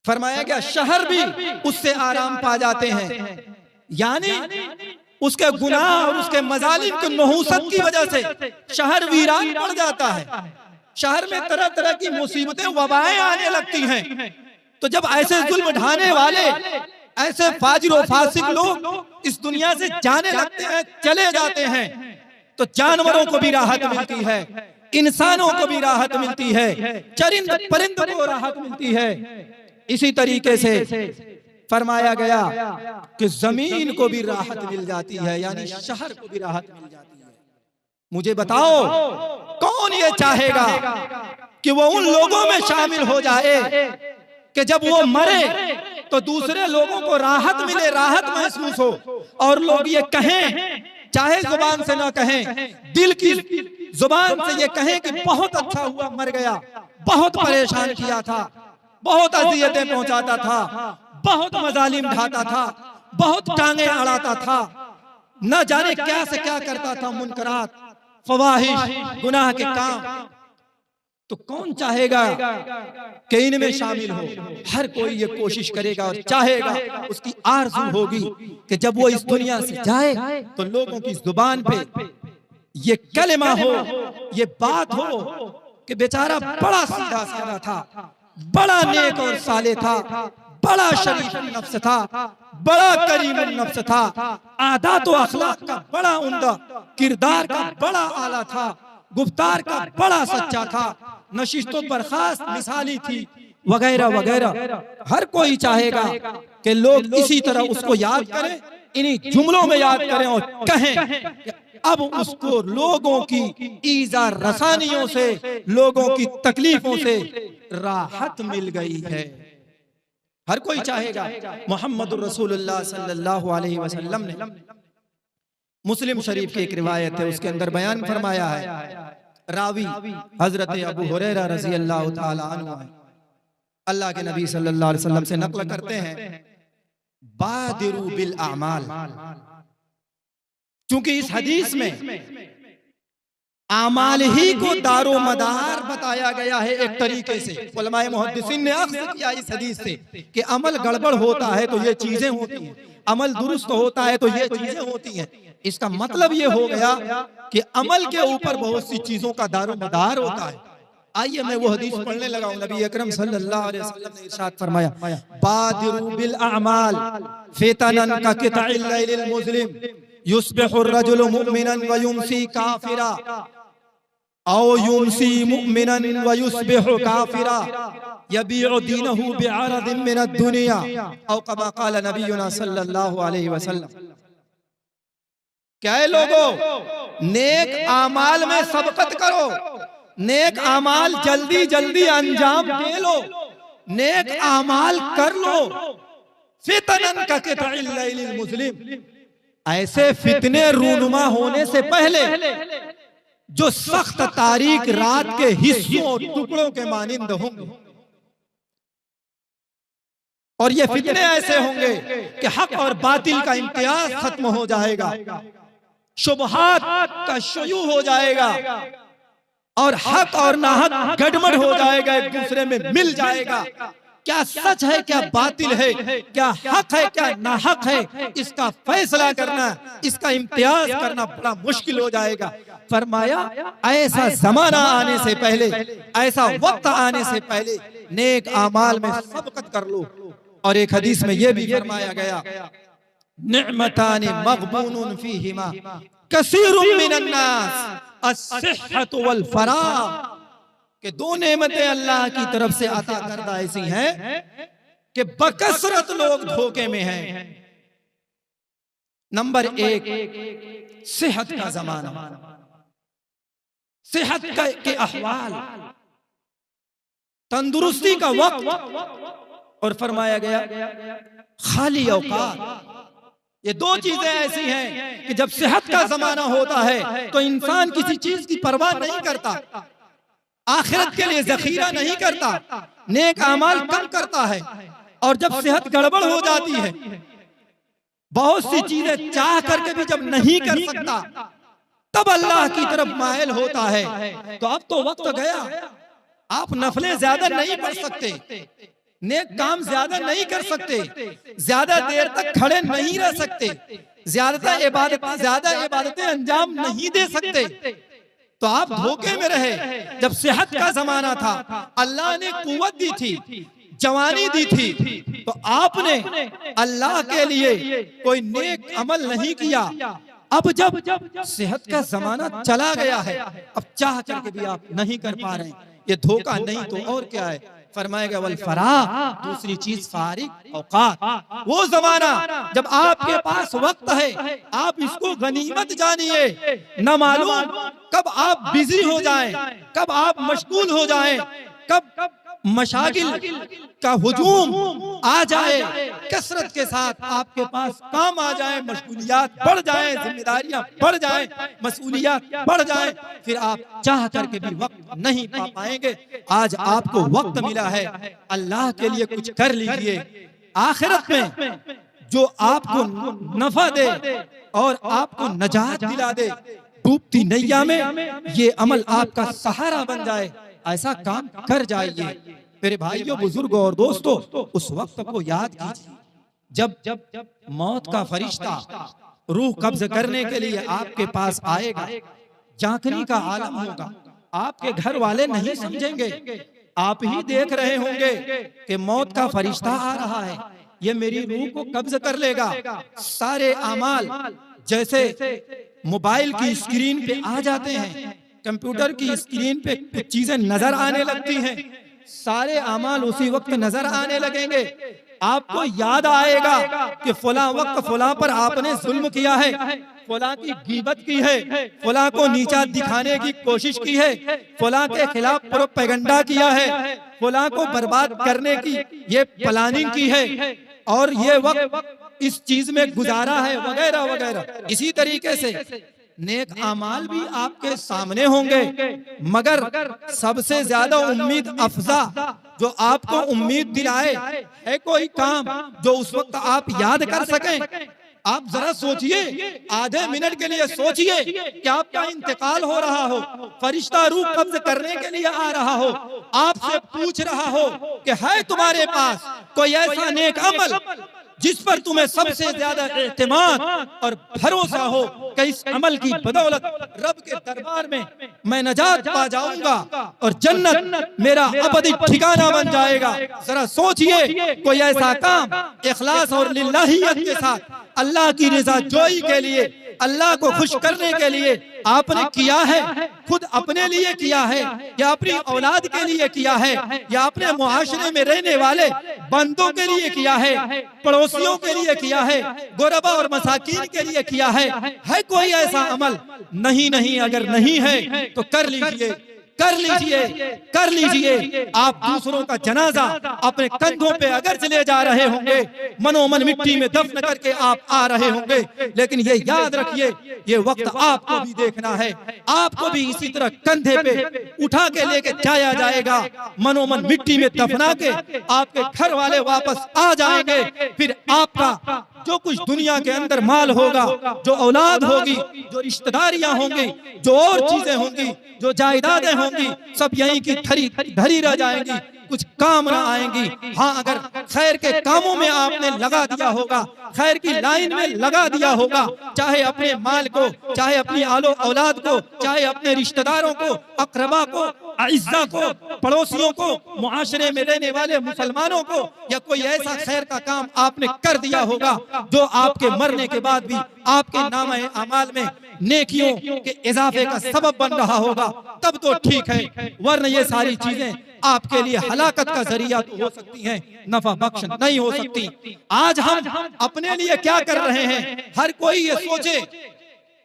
फरमाया गया शहर भी उससे आराम पा जाते हैं, यानी उसके गुनाह और उसके मजालिम की नहुसत की वजह से शहर वीरान पड़ जाता है। शहर में तरह तरह की मुसीबतें वबाएं आने लगती हैं। तो जब ऐसे जुल्म ढाने वाले, ऐसे फाजिर और फासिक लोग इस दुनिया से जाने लगते हैं, चले जाते हैं, तो जानवरों को भी राहत मिलती है, इंसानों को भी राहत मिलती है, चरिंद परिंद को राहत मिलती है। इसी तरीके से फरमाया गया कि जमीन को भी राहत मिल जाती है, यानी शहर को भी राहत मिल जाती है। मुझे बताओ कौन ये चाहेगा कि वो उन लोगों में शामिल हो जाए कि जब वो मरे तो दूसरे लोगों को राहत मिले, राहत महसूस हो, और लोग ये कहें, चाहे जुबान से ना कहें, दिल की जुबान से ये कहें कि बहुत अच्छा हुआ मर गया, बहुत परेशान किया था, बहुत अजियतें पहुंचाता था, बहुत मजालिम ढाता था, बहुत टांगे अड़ाता था, न जाने क्या से क्या करता था, मुनकरात, फवाहिश, गुनाह के काम। तो कौन चाहेगा कि इनमें शामिल हो? हर कोई ये कोशिश करेगा और चाहेगा, उसकी आरज़ू होगी कि जब वो इस दुनिया से जाए तो लोगों की जुबान पे ये कलमा हो, ये बात हो कि बेचारा बड़ा सीधा साधा था, बड़ा नेक और साले था, बड़ा शरीफ नफ्स था, बड़ा करीम नफ्स था, आदात व अखलाक का बड़ा उम्दा, किरदार का बड़ा आला था, गुफ्तार का बड़ा सच्चा था, नशिस्तो बर्खास्त मिसाली थी, वगैरह वगैरह। हर कोई चाहेगा कि लोग इसी तरह उसको याद करें, इन्हीं जुमलों में याद करें और कहें कि अब उसको लोगों की ईज़ा रसानियों से, लोगों की तकलीफों से राहत मिल गई है। हर कोई चाहेगा। मोहम्मद रसूलुल्लाह सल्लल्लाहु अलैहि वसल्लम ने, मुस्लिम शरीफ की एक रिवायत है, उसके अंदर बयान फरमाया है, रावी हजरत अबू हुरैरा रज़ी अल्लाह ताला अन्हु है, अल्लाह के नबी सल्लल्लाहु अलैहि वसल्लम से नकल करते हैं, बादिरू बिल आमाल। चूंकि इस हदीस में आमाल ही को दारो मदार बताया गया है एक तरीके से, उलमाए मुहद्दिसीन ने अक्स किया इस हदीस से कि अमल गड़बड़ होता है तो ये चीजें होती हैं, अमल दुरुस्त होता है तो ये चीजें होती हैं। इसका मतलब ये हो गया कि अमल के ऊपर बहुत सी चीजों का दारो मदार होता है। आइए मैं वो हदीस पढ़ने लगा हूं। नबी अकरम सल्लल्लाहु अलैहि वसल्लम ने इरशाद फरमाया, बादिरू बिल अमाल फितनन का किताइल लैलिल मुस्लिम युस्बिहु अर्रजुलु मुमिनन व युमसी काफिरा औ युमसी मुमिनन व युस्बिहु काफिरा यबीउ दीनहु बिअरदिन मिन अद-दुनिया औ कमा क़ाल नबियुना सल्लल्लाहु अलैहि वसल्लम। क्या है लोगों, नेक आमाल में सबकत करो, नेक आमाल जल्दी जल्दी अंजाम दे लो, नेक आमाल कर लो। फितनन का किताइल लैलिल मुस्लिम, ऐसे फितने रूनुमा होने से पहले जो सख्त तारीख रात के हिस्सों और टुकड़ों के मानिंद होंगे, और ये फितने ऐसे होंगे कि हक और बातिल का इम्तियाज खत्म हो जाएगा, शुबहात का शुरू हो जाएगा, और हक और नाहक गड़बड़ हो जाएगा, एक दूसरे में मिल जाएगा। क्या सच है, क्या बातिल है, क्या हक है, क्या नाहक है, इसका फैसला करना, इसका इम्तियाज करना बड़ा मुश्किल हो जाएगा। फरमाया ऐसा जमाना आने से पहले, ऐसा वक्त आने से पहले नेक आमाल में सबकत कर लो। और एक हदीस में यह भी फरमाया गया, निअमतानि मग़बूनुन फीहिमा कसीरुम मिनन नास अस्सिहतु वल फराग, कि दो नेमतें अल्लाह की तरफ से अता करदा ऐसी हैं कि बकसरत लोग धोखे में हैं। नंबर एक, सेहत का जमाना, सेहत के अहवाल, तंदुरुस्ती का वक्त, और फरमाया गया खाली औकात। ये दो चीजें ऐसी हैं कि जब सेहत का जमाना होता है तो इंसान किसी चीज की परवाह नहीं करता, आखिरत के लिए जखीरा नहीं करता, नेक आमाल कम करता है। और जब सेहत गड़बड़ हो जाती है बहुत सी चीजें चाह करके भी जब नहीं कर सकता तब अल्लाह की तरफ मायल होता है। तो अब तो वक्त गया, आप नफलें ज्यादा नहीं पढ़ सकते, नेक काम ज्यादा नहीं कर सकते, ज्यादा देर तक खड़े नहीं रह सकते, ज्यादा इबादतें अंजाम नहीं दे सकते। तो आप धोखे में रहे। जब सेहत का जमाना था, अल्लाह ने कुव्वत दी थी, जवानी दी थी, तो आपने अल्लाह के लिए कोई नेक अमल नहीं किया। अब जब सेहत का जमाना चला गया है, अब चाह करके भी आप नहीं कर पा रहे हैं। ये धोखा नहीं तो और क्या है। फरमाएगा वल फरा, दूसरी चीज फारिग औकात, वो जमाना जब आपके पास वक्त है, आप इसको गनीमत जानिए। न मालूम कब आप बिजी हो जाएं, कब आप मशगूल हो जाएं, कब मशागिल का हुजूम आ जाए, कसरत के साथ आपके पास काम आ जाए, मशगूलियात बढ़ जाए, जिम्मेदारियां बढ़ जाए, मसूलियात बढ़ जाए, फिर आप चाह करके भी वक्त नहीं पा पाएंगे। आज आपको वक्त मिला है, अल्लाह के लिए कुछ कर लीजिए। आखिरत में जो आपको नफा दे और आपको नजात दिला दे, डूबती नैया में ये अमल आपका सहारा बन जाए, ऐसा काम कर जाइए। मेरे भाइयों, बुजुर्गों और दोस्तों, उस वक्त को याद कीजिए जब मौत का फरिश्ता रूह कब्ज करने के लिए आपके पास आएगा। झांकनी का आलम होगा, आपके घर वाले नहीं समझेंगे, आप ही देख रहे होंगे कि मौत का फरिश्ता आ रहा है, ये मेरी रूह को कब्ज कर लेगा। सारे अमाल जैसे मोबाइल की स्क्रीन पे आ जाते हैं, कंप्यूटर की स्क्रीन पे कुछ चीजें नजर आने लगती हैं, सारे अमाल उसी वक्त नजर आने लगेंगे। आपको याद आएगा कि फला वक्त फला पर आपने जुल्म किया है, फला की गीबत की है, फला को नीचा दिखाने की कोशिश की है, फला के खिलाफ प्रोपेगेंडा किया है, फला को बर्बाद करने की ये प्लानिंग की है, और ये वक्त इस चीज में गुजारा है, वगैरह वगैरह। इसी तरीके से नेक अमाल भी आपके सामने होंगे, मगर सबसे ज्यादा उम्मीद अफजा जो आपको उम्मीद दिलाए है कोई काम जो उस वक्त आप याद कर सकें। आप जरा सोचिए, आधे मिनट के लिए सोचिए कि आपका इंतकाल हो रहा हो, फरिश्ता रूह कब्ज करने के लिए आ रहा हो, आपसे पूछ रहा हो कि है तुम्हारे पास कोई ऐसा नेक अमल जिस पर तुम्हें सबसे ज्यादा एतमाद और भरोसा हो कि इस अमल की बदौलत रब के दरबार में मैं नजात पा जाऊंगा और जन्नत मेरा अबदी ठिकाना बन जाएगा। जरा सोचिए, कोई ऐसा काम इखलास और लिल्लाहियत के साथ अल्लाह की रिजा जोई के लिए, अल्लाह को खुश करने के लिए आपने किया है, खुद अपने लिए किया है या अपनी औलाद के लिए किया है या अपने मुआशरे में रहने वाले बंदों के लिए किया है, पड़ोसियों के लिए किया है, गुरबा और मसाकीन के लिए किया है कोई ऐसा अमल? नहीं, अगर नहीं है तो कर लीजिए, कर लीजिए, कर लीजिए। आप दूसरों का जनाजा अपने कंधों पे अगर चले जा रहे होंगे, मनोमन मिट्टी में दफन करके आप आ रहे होंगे, लेकिन ये याद रखिए, ये वक्त आपको भी देखना है, आपको भी इसी तरह कंधे पे उठा के लेके जाया जाएगा, मनोमन मिट्टी में दफना के आपके घर वाले वापस आ जाएंगे। फिर आपका जो कुछ दुनिया के अंदर माल होगा, जो औलाद होगी, जो रिश्तेदारियां होंगी, जो और चीजें होंगी, जो जायदादें होंगी, सब यहीं की धरी रह जाएंगी, कुछ काम न आएंगी। हाँ, अगर खैर के कामों में आपने लगा दिया होगा, खैर की लाइन में लगा दिया होगा, चाहे अपने माल को, चाहे अपनी आलो औलाद को, चाहे अपने रिश्तेदारों को, अकरबा को, अइज़्ज़ा को, पड़ोसियों को, मुआशरे में रहने वाले मुसलमानों को, या कोई ऐसा खैर का काम आपने कर दिया होगा जो आपके मरने के बाद भी आपके नामे अमाल में नेकियों के इजाफे का सबब बन रहा होगा, तब तो ठीक है, वरना ये सारी चीजें आपके लिए हलाकत का जरिया तो हो सकती हैं, नफा बख्श नहीं हो सकती। आज हम अपने लिए क्या कर रहे हैं? हर कोई ये सोचे,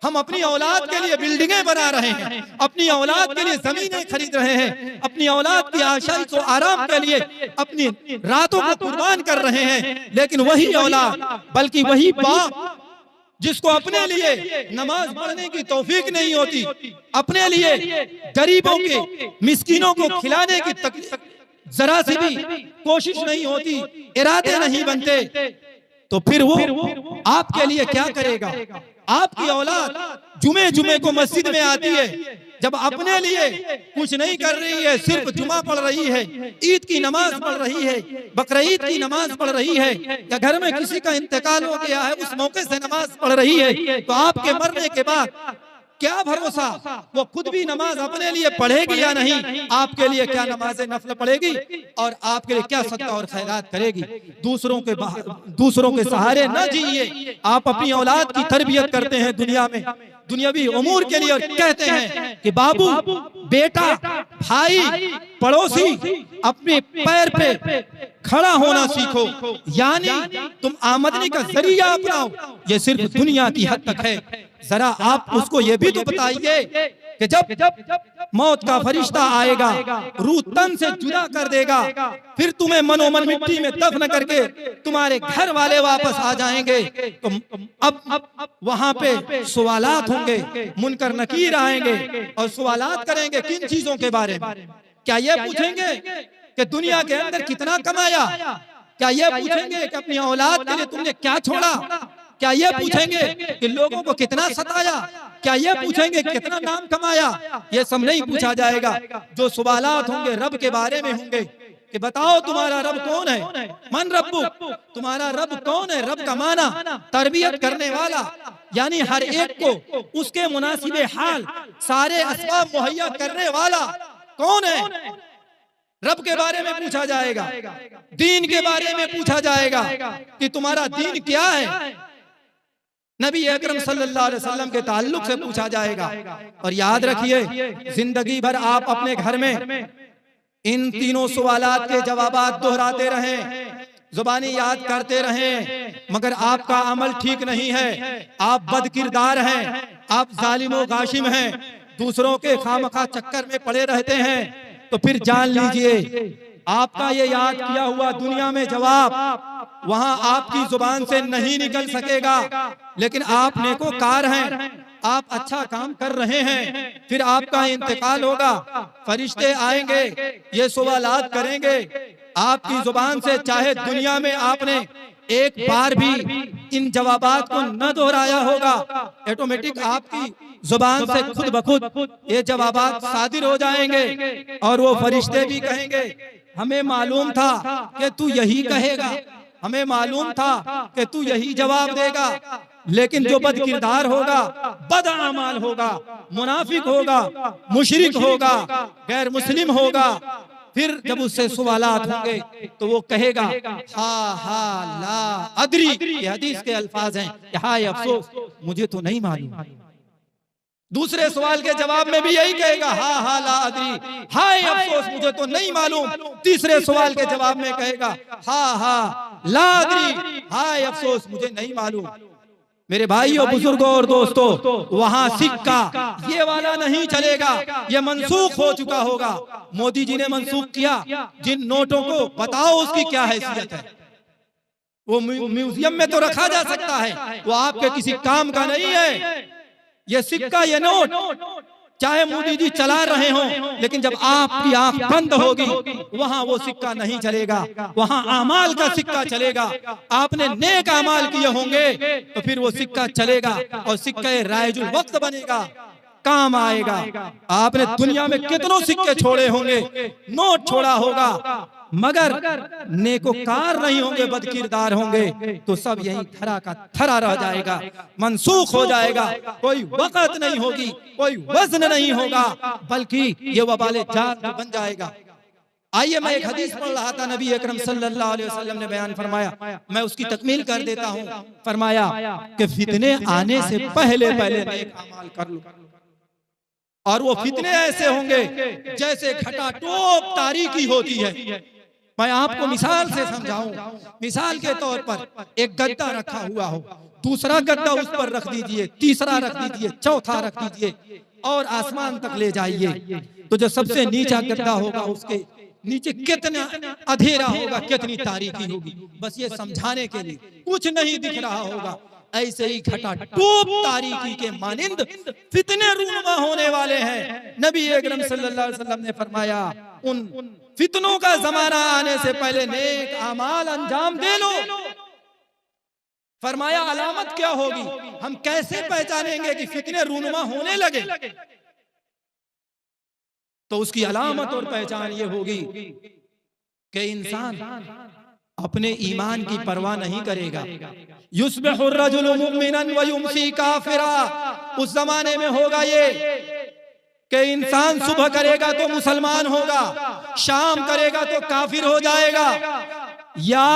हम अपनी औलाद के लिए बिल्डिंगें बना रहे हैं, अपनी औलाद के लिए जमीनें खरीद रहे हैं, अपनी औलाद की आशाइश और आराम के लिए अपनी रातों को कुर्बान कर रहे हैं, लेकिन वही औलाद, बल्कि वही बाप जिसको अपने लिए नमाज पढ़ने की तौफीक नहीं होती, अपने लिए गरीबों के, मिस्कीनों को खिलाने की जरा सी भी कोशिश नहीं होती, इरादे नहीं बनते, तो फिर वो आपके लिए क्या करेगा? आपकी औलाद जुमे जुमे को मस्जिद में आती है, जब अपने लिए कुछ नहीं कर रही है, सिर्फ जुमा पढ़ रही है, ईद की नमाज पढ़ रही है, बकरीद की नमाज पढ़ रही है, या घर में किसी का इंतकाल हो गया है उस मौके से नमाज पढ़ रही है, तो आपके मरने के बाद क्या भरोसा वो खुद भी नमाज अपने लिए पढ़ेगी या नहीं, आपके लिए क्या नमाज नफल पढ़ेगी और आपके लिए क्या सदका और खैरात करेगी। दूसरों के सहारे न जिए। आप अपनी औलाद की तरबियत करते हैं दुनिया में दुनियावी उमूर के लिए और कहते हैं कि बाबू, बेटा, भाई, पड़ोसी, अपने पैर पे खड़ा होना सीखो, यानी तुम आमदनी का जरिया अपनाओ। ये सिर्फ दुनिया की हद तक है। जरा आप उसको ये भी तो बताइए कि जब मौत का फरिश्ता आएगा, रूह तन से जुदा कर देगा, फिर तुम्हें मनोमन मिट्टी में दफन करके तुम्हारे घर वाले वापस आ जाएंगे, तो अब वहां पे सवालात होंगे, मुनकर नकीर आएंगे और सवालात करेंगे किन चीजों के बारे में? क्या ये पूछेंगे कि दुनिया के अंदर कितना कमाया? क्या ये पूछेंगे कि अपनी औलाद के लिए तुमने क्या छोड़ा? क्या ये पूछेंगे कि लोगों को कितना सताया? क्या ये पूछेंगे कितना नाम कमाया? ये सब नहीं पूछा जाएगा। जो सवालात होंगे रब के बारे में होंगे कि बताओ तुम्हारा रब कौन है? मन रब्बु, तुम्हारा रब कौन है? रब का माना तरबियत करने वाला, यानी हर एक को उसके मुनासिबे हाल सारे असबाब मुहैया करने वाला कौन है? रब के बारे में पूछा जाएगा, दीन के बारे में पूछा जाएगा कि तुम्हारा दीन क्या है। नबी अकरम सल्लल्लाहु अलैहि वसल्लम के ताल्लुक से पूछा जाएगा। और याद रखिए, जिंदगी भर आप अपने घर में इन तीनों सवालात के जवाबात दोहराते रहें, जुबानी याद करते रहें, मगर आपका अमल ठीक नहीं है, आप बदकिरदार हैं, आप जालिम गाशिम हैं, दूसरों के खामखा चक्कर में पड़े रहते हैं, तो फिर जान लीजिए आपका ये याद किया हुआ दुनिया में जवाब वहां आपकी जुबान से नहीं निकल सकेगा। लेकिन आप नेकोकार हैं, आप अच्छा काम कर रहे हैं, फिर आपका इंतकाल होगा, फरिश्ते आएंगे, ये सवालात करेंगे आपकी जुबान से, चाहे दुनिया में आपने एक बार भी इन जवाबात को न दोहराया होगा, ऑटोमेटिक आपकी जुबान से खुद ब खुद ये जवाबात सादिर हो जाएंगे। और वो फरिश्ते भी कहेंगे हमें मालूम था कि तू यही कहेगा, हमें मालूम था कि तू यही जवाब देगा, लेकिन जो बदकिरदार होगा, बदअमाल होगा, मुनाफिक होगा, मुशरिक होगा, गैर मुस्लिम होगा, फिर जब उससे सवालात होंगे तो वो कहेगा हा हा ला अदरी। ये हदीस के अल्फाज हैं, हाय अफसोस मुझे तो नहीं मालूम। दूसरे सवाल के जवाब में भी यही कहेगा हा हा ला अदरी, हाय अफसोस मुझे तो नहीं मालूम। तीसरे सवाल के जवाब में कहेगा हा हा ला अदरी, हाय अफसोस मुझे नहीं मालूम। मेरे भाइयों, बुजुर्गों और दोस्तों, वहां सिक्का ये वाला नहीं चलेगा, ये मनसूख हो चुका होगा। मोदी जी ने मनसूख किया जिन नोटों को, बताओ उसकी क्या हैसियत है? वो म्यूजियम में तो रखा जा सकता है, वो आपके किसी काम का नहीं है। ये सिक्का, ये नोट, चाहे मोदी जी चला रहे हों, लेकिन जब आपकी आंख बंद होगी वहां वो सिक्का नहीं चलेगा, वहां आमाल का सिक्का चलेगा। आपने नेक आमाल किए होंगे तो फिर वो सिक्का चलेगा और सिक्का राइजुल वक्त बनेगा, काम आएगा। आपने दुनिया में कितनों सिक्के छोड़े होंगे, नोट छोड़ा होगा, मगर नेकोकार नहीं होंगे, बदकिरदार होंगे, तो सब यही थरा का थरा रह जाएगा, मनसूख हो जाएगा। कोई वक़्त नहीं होगी, कोई वजन नहीं होगा, बल्कि ये वबाले जात बन जाएगा। आइए, मैं एक हदीस पढ़ रहा था, नबी अकरम सल्लल्लाहु अलैहि वसल्लम ने बयान फरमाया, मैं उसकी तकमील कर देता हूँ। फरमाया कि फितने आने से पहले पहले नेक अमाल कर लो, और वो फितने ऐसे होंगे जैसे घटाटोप तारीकी होती है। मैं आपको मिसाल से समझाऊं। मिसाल के तौर पर एक गद्दा रखा हुआ हो, दूसरा गद्दा उस पर रख दीजिए, तीसरा रख दीजिए, चौथा रख दीजिए और आसमान तक ले जाइए, तो जो सबसे नीचा गद्दा होगा उसके नीचे कितना अंधेरा होगा, कितनी तारीकी होगी। बस ये समझाने के लिए, कुछ नहीं दिख रहा होगा। ऐसे ही घटाटोप तारीकी के मानिंद फितने रूनुमा होने वाले हैं। नबी अकरम सल्लल्लाहु अलैहि वसल्लम ने फरमाया, उन फितनों का जमाना आने से पहले नेक अमाल अंजाम दे लो। फरमाया अलामत क्या होगी, हम कैसे पहचानेंगे कि फितने रूनुमा होने लगे? तो उसकी अलामत और पहचान ये होगी कि इंसान अपने ईमान की परवाह नहीं करेगा। युस्बिहुर रजुलु मुमिनन व युमसी काफिरा, उस जमाने में होगा ये कि इंसान सुबह करेगा तो मुसलमान होगा, शाम करेगा तो काफिर हो जाएगा, या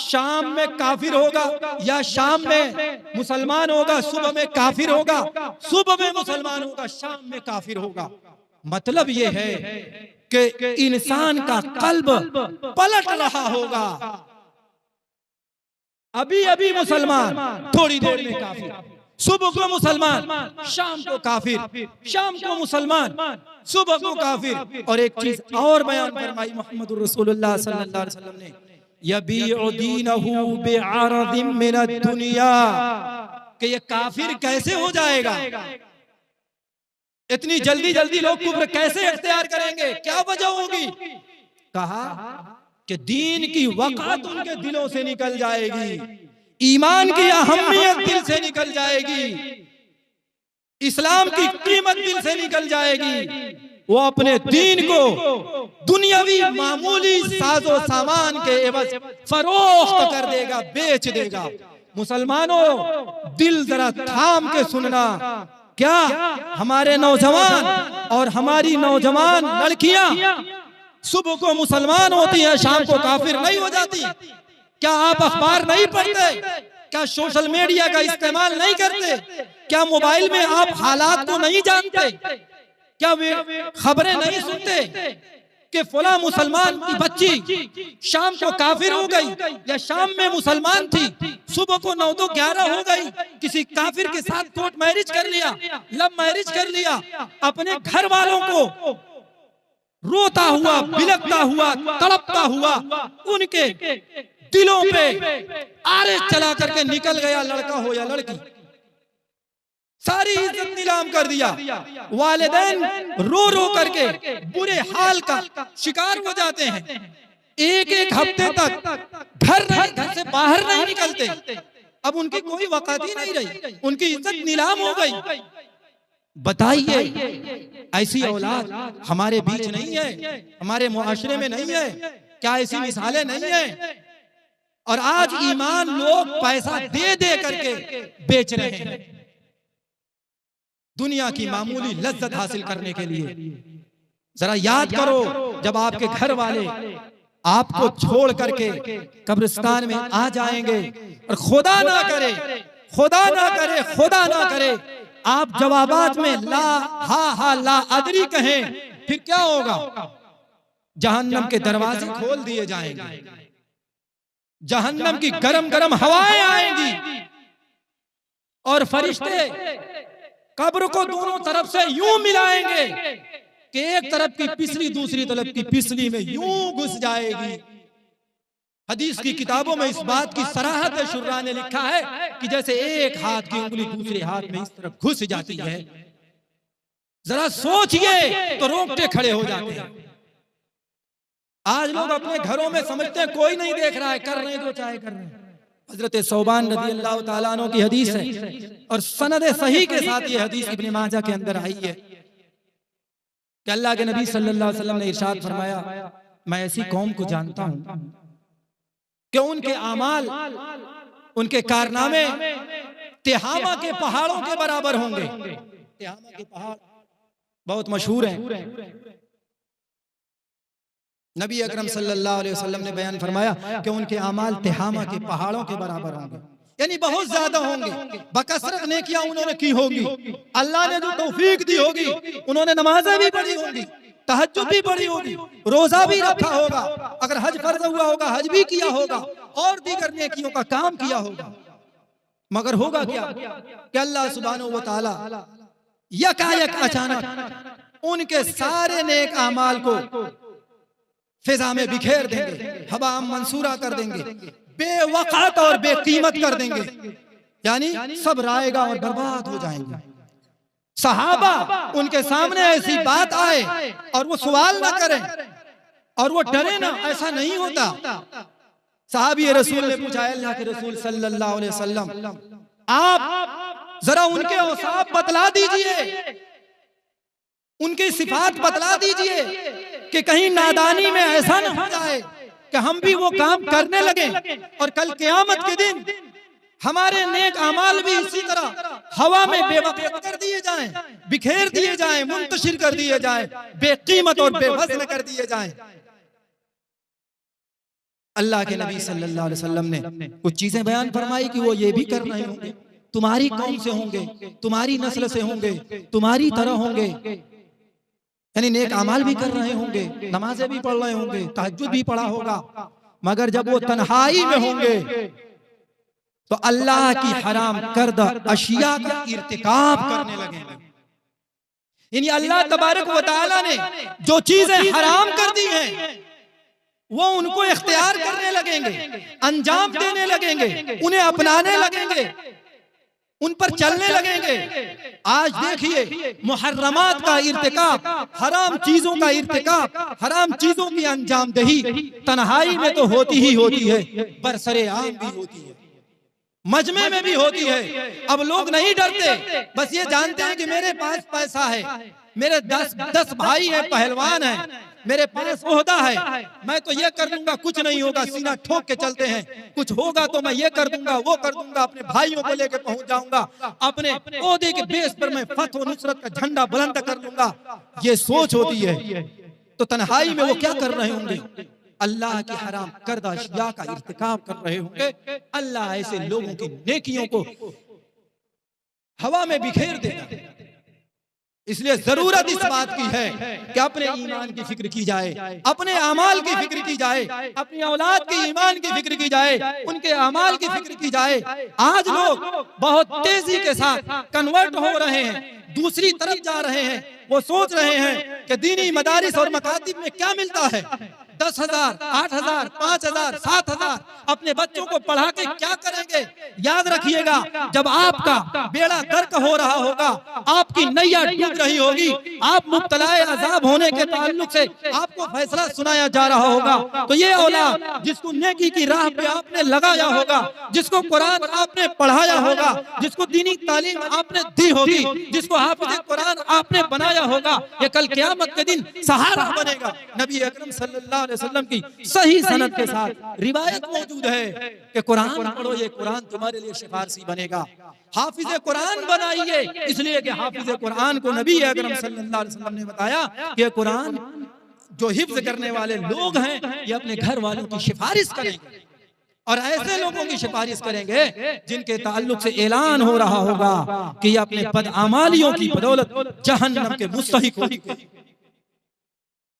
शाम में काफिर होगा या शाम में मुसलमान होगा, सुबह में काफिर होगा, सुबह में मुसलमान होगा, शाम में काफिर होगा। मतलब ये है कि इंसान का कल्ब पलट रहा होगा, अभी अभी मुसलमान, थोड़ी देर में काफिर, सुबह को मुसलमान, शाम को काफिर, शाम को मुसलमान, सुबह को काफिर। और एक चीज और बयान फरमाई मोहम्मद रसूलुल्लाह सल्लल्लाहु अलैहि वसल्लम ने, यबीउ दीनहु बिअरदिम मिनद दुनिया, कि ये काफिर कैसे हो जाएगा, इतनी जल्दी जल्दी लोग कुफ्र कैसे इख्तियार करेंगे, क्या वजह होगी? कहा कि दीन की वक़ात उनके दिलों से निकल जाएगी, ईमान की अहमियत दिल से निकल जाएगी, इस्लाम की कीमत दिल से निकल जाएगी। वो अपने दीन को दुनियावी मामूली साजो सामान के एवज फरोख्त कर देगा, बेच देगा। मुसलमानों, दिल जरा थाम के सुनना, क्या हमारे नौजवान और हमारी नौजवान लड़कियां सुबह को मुसलमान होती हैं, शाम को काफिर नहीं हो जाती? क्या आप अखबार नहीं पढ़ते? क्या सोशल मीडिया का इस्तेमाल नहीं करते? क्या मोबाइल में आप हालात को नहीं जानते? क्या वे खबरें नहीं सुनते कि फला मुसलमान की बच्ची शाम को काफिर हो गई, या शाम में मुसलमान थी, सुबह को 9-11 हो गई, किसी काफिर के साथ कोर्ट मैरिज कर लिया, लव मैरिज कर लिया, अपने घर वालों को रोता हुआ, बिलखता हुआ, तड़पता हुआ उनके दिलों पे आरे चला करके निकल गया, लड़का हो या लड़की, सारी इज्जत नीलाम कर दिया। वालिदैन रो रो करके बुरे हाल का शिकार हो जाते हैं, एक एक हफ्ते तक घर से बाहर नहीं निकलते। अब उनकी कोई वक़ात ही नहीं रही, उनकी इज्जत नीलाम हो गई। बताइए, ऐसी औलाद हमारे बीच नहीं है, हमारे मुआशरे में नहीं है? क्या ऐसी मिसालें नहीं है? और आज ईमान लोग पैसा दे दे करके बेच रहे हैं, दुनिया की मामूली लज्जत हासिल करने के लिए। जरा याद करो, जब आपके घर वाले आपको छोड़ करके कब्रिस्तान में आ जाएंगे, और खुदा ना करे, खुदा ना करे, खुदा ना करे, आप जवाबात में ला हा ला अदरी कहें, फिर क्या होगा? जहन्नम के दरवाजे खोल दिए जाएंगे, जहन्नम की गरम गरम हवाएं आएंगी, और फरिश्ते कब्र को दोनों तरफ से यूं मिलाएंगे कि एक तरफ की पिसली दूसरी तरफ की पिसली में यूं घुस जाएगी। हदीस की किताबों में इस बात की सराहत शुर्रा ने लिखा है कि जैसे एक हाथ की उंगली दूसरे हाथ में इस तरफ घुस जाती है। जरा सोचिए तो रोंगटे खड़े हो जाते हैं। आज लोग अपने घरों में समझते हैं कोई नहीं देख रहा है, कर रहे हैं जो चाहे कर रहे हैं। हजरत सौबान रज़ी अल्लाह ताला अन्हु की हदीस है, और सनद सही के साथ ये हदीस इब्न माजा के अंदर आई है कि अल्लाह के नबी सल्लल्लाहु अलैहि वसल्लम ने इरशाद फरमाया, मैं ऐसी कौम को जानता हूं कि उनके आमाल, उनके कारनामे तिहामा के पहाड़ों के बराबर होंगे। तिहामा के पहाड़ बहुत मशहूर हैं। नबी अकरम सल्लल्लाहु अलैहि वसल्लम ने बयान फरमाया कि उनके अमाल तिहामा के पहाड़ों के बराबर होंगे, यानी बहुत ज्यादा होंगे। बकसरत नेकियां उन्होंने की होगी, अल्लाह ने जो तौफीक दी होगी, उन्होंने नमाजें भी पढ़ी होगी, तहज्जुद भी पढ़ी होगी, रोजा भी रखा होगा, अगर हज फर्ज हुआ होगा हज भी किया होगा, और दीगर नेकियों का काम किया होगा। मगर होगा क्या कि अल्लाह सुब्हानहू व तआला यकायक अचानक उनके सारे नेक अमाल को फिजा में बिखेर देंगे, हवा मंसूरा कर देंगे, बेवक़ात और बेकीमत कर देंगे, यानी सब रायगा और बर्बाद हो जाएंगे। सहाबा उनके सामने ऐसी बात आए और वो सवाल ना करें और वो डरे ना, ऐसा नहीं होता। साहबी रसूल ने पूछा, अल्लाह के रसूल सल्लल्लाहु अलैहि वसल्लम, आप जरा उनके औसाफ बतला दीजिए, उनकी सिफात बतला दीजिए कि कहीं नादानी में ऐसा न हो जाए कि हम भी वो काम करने लगे और कल क़यामत के दिन हमारे नेक अमाल भी इसी तरह हवा में बेवकूफ कर दिए जाएं, बिखेर दिए जाएं, मुंतशिर कर दिए जाएं, बेकीमत और बेवज़न कर दिए जाएं। अल्लाह के नबी सल्लल्लाहु अलैहि वसल्लम ने कुछ चीजें बयान फरमाई कि वो ये भी कर रहे होंगे, तुम्हारी कौम से होंगे, तुम्हारी नस्ल से होंगे, तुम्हारी तरह होंगे, यानी नेक अमाल भी कर रहे होंगे, नमाजें भी पढ़ रहे होंगे, तहज्जुद भी पढ़ा होगा, मगर जब वो तन्हाई में होंगे तो अल्लाह की हराम करदा अशिया का इर्तिकाब करने लगेंगे। यानी अल्लाह तबारक व तआला ने जो चीजें हराम कर दी हैं वो उनको इख्तियार करने लगेंगे, अंजाम देने लगेंगे, उन्हें अपनाने लगेंगे, उन पर चलने लगेंगे। आज देखिए मुहर्रमात का इर्तिकाब, हराम चीजों का इर्तिकाब, हराम चीजों की अंजामदही तन्हाई में तो होती ही होती है, बरसरे आम भी होती है, मजमे में भी होती है। अब लोग नहीं डरते, बस ये जानते हैं कि मेरे पास पैसा है, मेरे 10 भाई हैं, पहलवान हैं, मेरे पास ओहदा है, मैं तो ये कर लूंगा, कुछ नहीं होगा, सीना ठोक के चलते हैं, कुछ होगा तो मैं ये कर दूंगा, वो कर दूंगा, अपने भाइयों को लेकर पहुंच जाऊंगा, अपने ओहदे के बेस पर मैं फतह व नुसरत का झंडा बुलंद कर लूंगा, ये सोच होती है। तो तन्हाई में वो क्या कर रहे होंगे? अल्लाह की हराम करदा अशिया का इर्तिकाब कर रहे होंगे। अल्लाह ऐसे लोगों की नेकियों को हवा में बिखेर देगा। इसलिए जरूरत इस बात की है कि अपने ईमान की फिक्र की जाए, अपने अमाल की फिक्र की जाए, अपनी औलाद के ईमान की फिक्र की जाए, उनके अमाल की फिक्र की जाए। आज लोग बहुत तेजी के साथ कन्वर्ट हो रहे हैं, दूसरी तरफ जा रहे हैं। वो सोच रहे हैं कि दीनी मदारिस और मकातिब में क्या मिलता है, 10,000, 8,000, 5,000, 7,000 अपने बच्चों को पढ़ा के क्या करेंगे? याद रखिएगा, जब आपका बेड़ा गर्क हो रहा होगा, आपकी नैया डूब रही होगी, आप मुब्तलाए अजाब होने के ताल्लुक से आपको फैसला सुनाया जा रहा होगा, तो ये औलाद जिसको नेकी की राह पे आपने लगाया होगा, जिसको कुरान आपने पढ़ाया होगा, जिसको दीनी तालीम आपने दी होगी, जिसको हाफिज़ कुरान आपने बनाया होगा, ये कल क़यामत के दिन सहारा बनेगा। नबी अकरम सल्लल्लाहु अलैहि वसल्लम की सही सनद के साथ रिवायत मौजूद है कि कुरान पढ़ो, ये कुरान तुम्हारे लिए सिफारसी बनेगा। हाफिज़ कुरान बनाइए, इसलिए कि हाफिज़ कुरान को नबी अकरम सल्लल्लाहु अलैहि वसल्लम ने बताया कि कुरान जो हिफ्ज़ करने वाले लोग हैं ये अपने घर वालों की सिफारिश करेंगे, और ऐसे लोगों की सिफारिश करेंगे जिनके ताल्लुक से ऐलान हो रहा होगा कि ये अपने बदआमालियों की बदौलत जहन्नम के मुस्तहिक होंगे।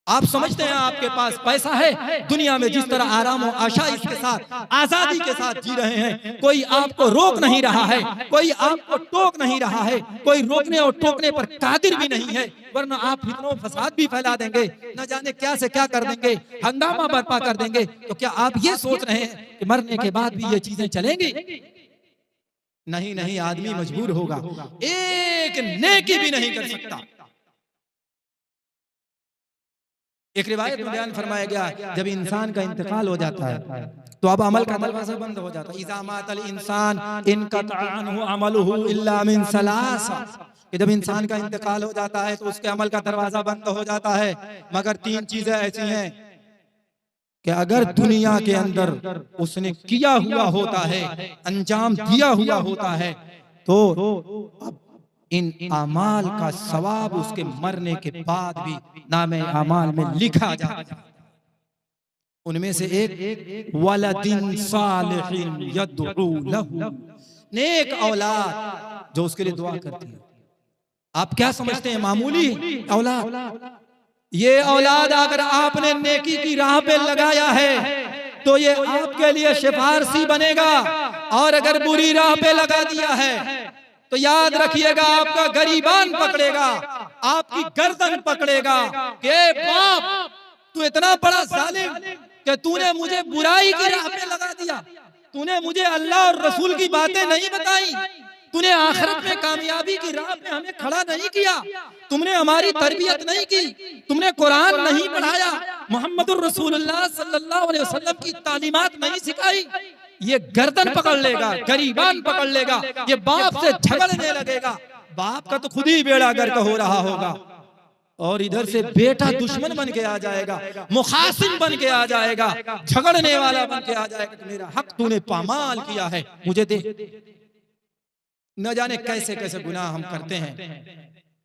आप समझते हैं आपके पास पैसा है, दुनिया में जिस तरह आराम और आशाइश के साथ, आजादी के साथ जी रहे हैं, कोई आपको रोक नहीं रहा है, कोई आपको टोक नहीं रहा है, कोई रोकने और टोकने पर कादिर भी नहीं है, वरना आप फितनों फसाद भी फैला देंगे, न जाने क्या से क्या कर देंगे, हंगामा बर्पा कर देंगे। तो क्या आप ये सोच रहे हैं कि मरने के बाद भी ये चीजें चलेंगी? नहीं नहीं, आदमी मजबूर होगा, एक नेकी भी नहीं कर सकता। एक रिवायत में बयान फरमाया गया, जब इंसान का इंतकाल हो जाता है तो अब अमल का दरवाजा बंद हो जाता है। इज़ा मातल इंसान इनक़ता अन्हु अमलुहु इल्ला मिन सलासा, कि जब इंसान का इंतकाल हो जाता है तो उसके अमल का दरवाजा बंद हो जाता है, मगर 3 चीजें ऐसी हैं कि अगर दुनिया के अंदर उसने किया हुआ होता है, अंजाम दिया हुआ होता है, तो अब इन अमाल का सवाब उसके मरने के बाद भी नामे अमाल में लिखा जाता है। उनमें से एक वलदिन सालिहिन यदउ लहू, नेक औलाद जो उसके लिए दुआ करती है। आप क्या समझते हैं मामूली औलाद? ये औलाद अगर आपने नेकी की राह पे लगाया है तो ये आपके लिए सिफारसी बनेगा, और अगर बुरी राह पे लगा दिया है तो याद रखिएगा आपका गरीबान पकड़ेगा, आपकी गर्दन पकड़ेगा कि बाप तू इतना बड़ा जालिम कि तूने मुझे बुराई की राह पे लगा दिया, तूने मुझे अल्लाह और रसूल की बातें नहीं बताई, तूने आखिरत में कामयाबी की राह पे हमें खड़ा नहीं किया, तुमने हमारी तरबियत नहीं की, तुमने कुरान नहीं पढ़ाया, मोहम्मदुर रसूलुल्लाह सल्लल्लाहु अलैहि वसल्लम की तालीमात नहीं सिखाई। ये गर्दन पकड़ लेगा, गरीबान पकड़ लेगा, ये बाप से झगड़ने लगेगा, बाप का तो खुद ही बेड़ा गर्क हो रहा होगा, और इधर से बेटा दुश्मन बन के आ जाएगा, मुखासिम बन के आ जाएगा, झगड़ने वाला बन के आ जाएगा। मेरा हक तूने पामाल किया है, मुझे दे। न जाने कैसे कैसे गुनाह हम करते हैं